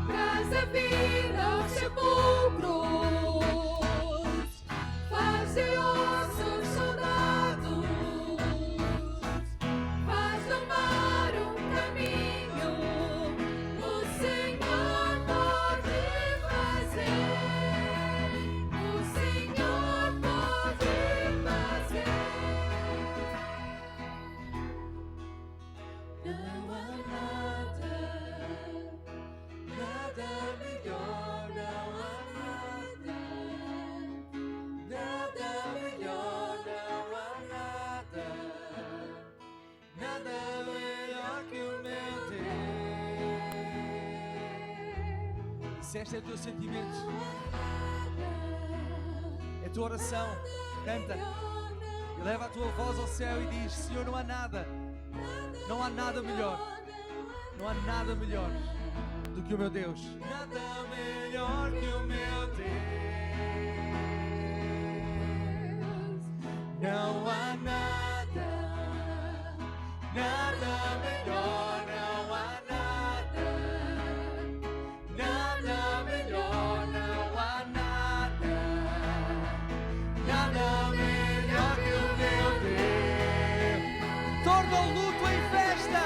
Traz a vida aos sepulcros, faz de ossos soldados, faz do mar um caminho, o Senhor pode fazer. O Senhor pode fazer. Não há nada, nada melhor, não há nada, nada melhor, não há nada, nada melhor que o meu Deus. Se este é o teu sentimento, é a tua oração, canta, eleva a tua voz ao céu e diz: Senhor, não há nada melhor, não há nada melhor do que o meu Deus. Nada melhor que o meu Deus. Não há nada, nada melhor, não há nada, nada melhor, não há nada, nada melhor que o meu Deus. Torna o luto em festa,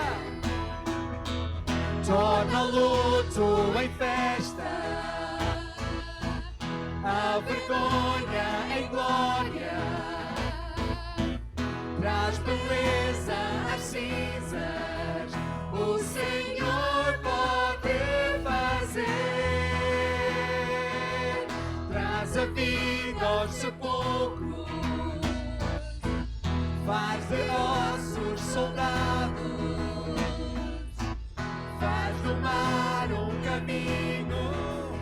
torna o luto em festa, a vergonha em glória, traz beleza às cinzas, o Senhor pode fazer. Traz a vida aos sepulcros, faz de ossos soldados, faz do mar um caminho,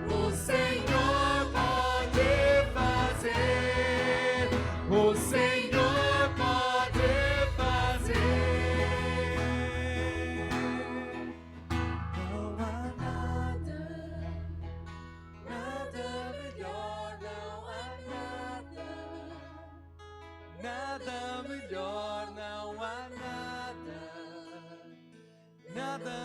o Senhor pode fazer. O Senhor pode fazer. Não há nada, nada melhor, não há nada, nada melhor, não há nada, nada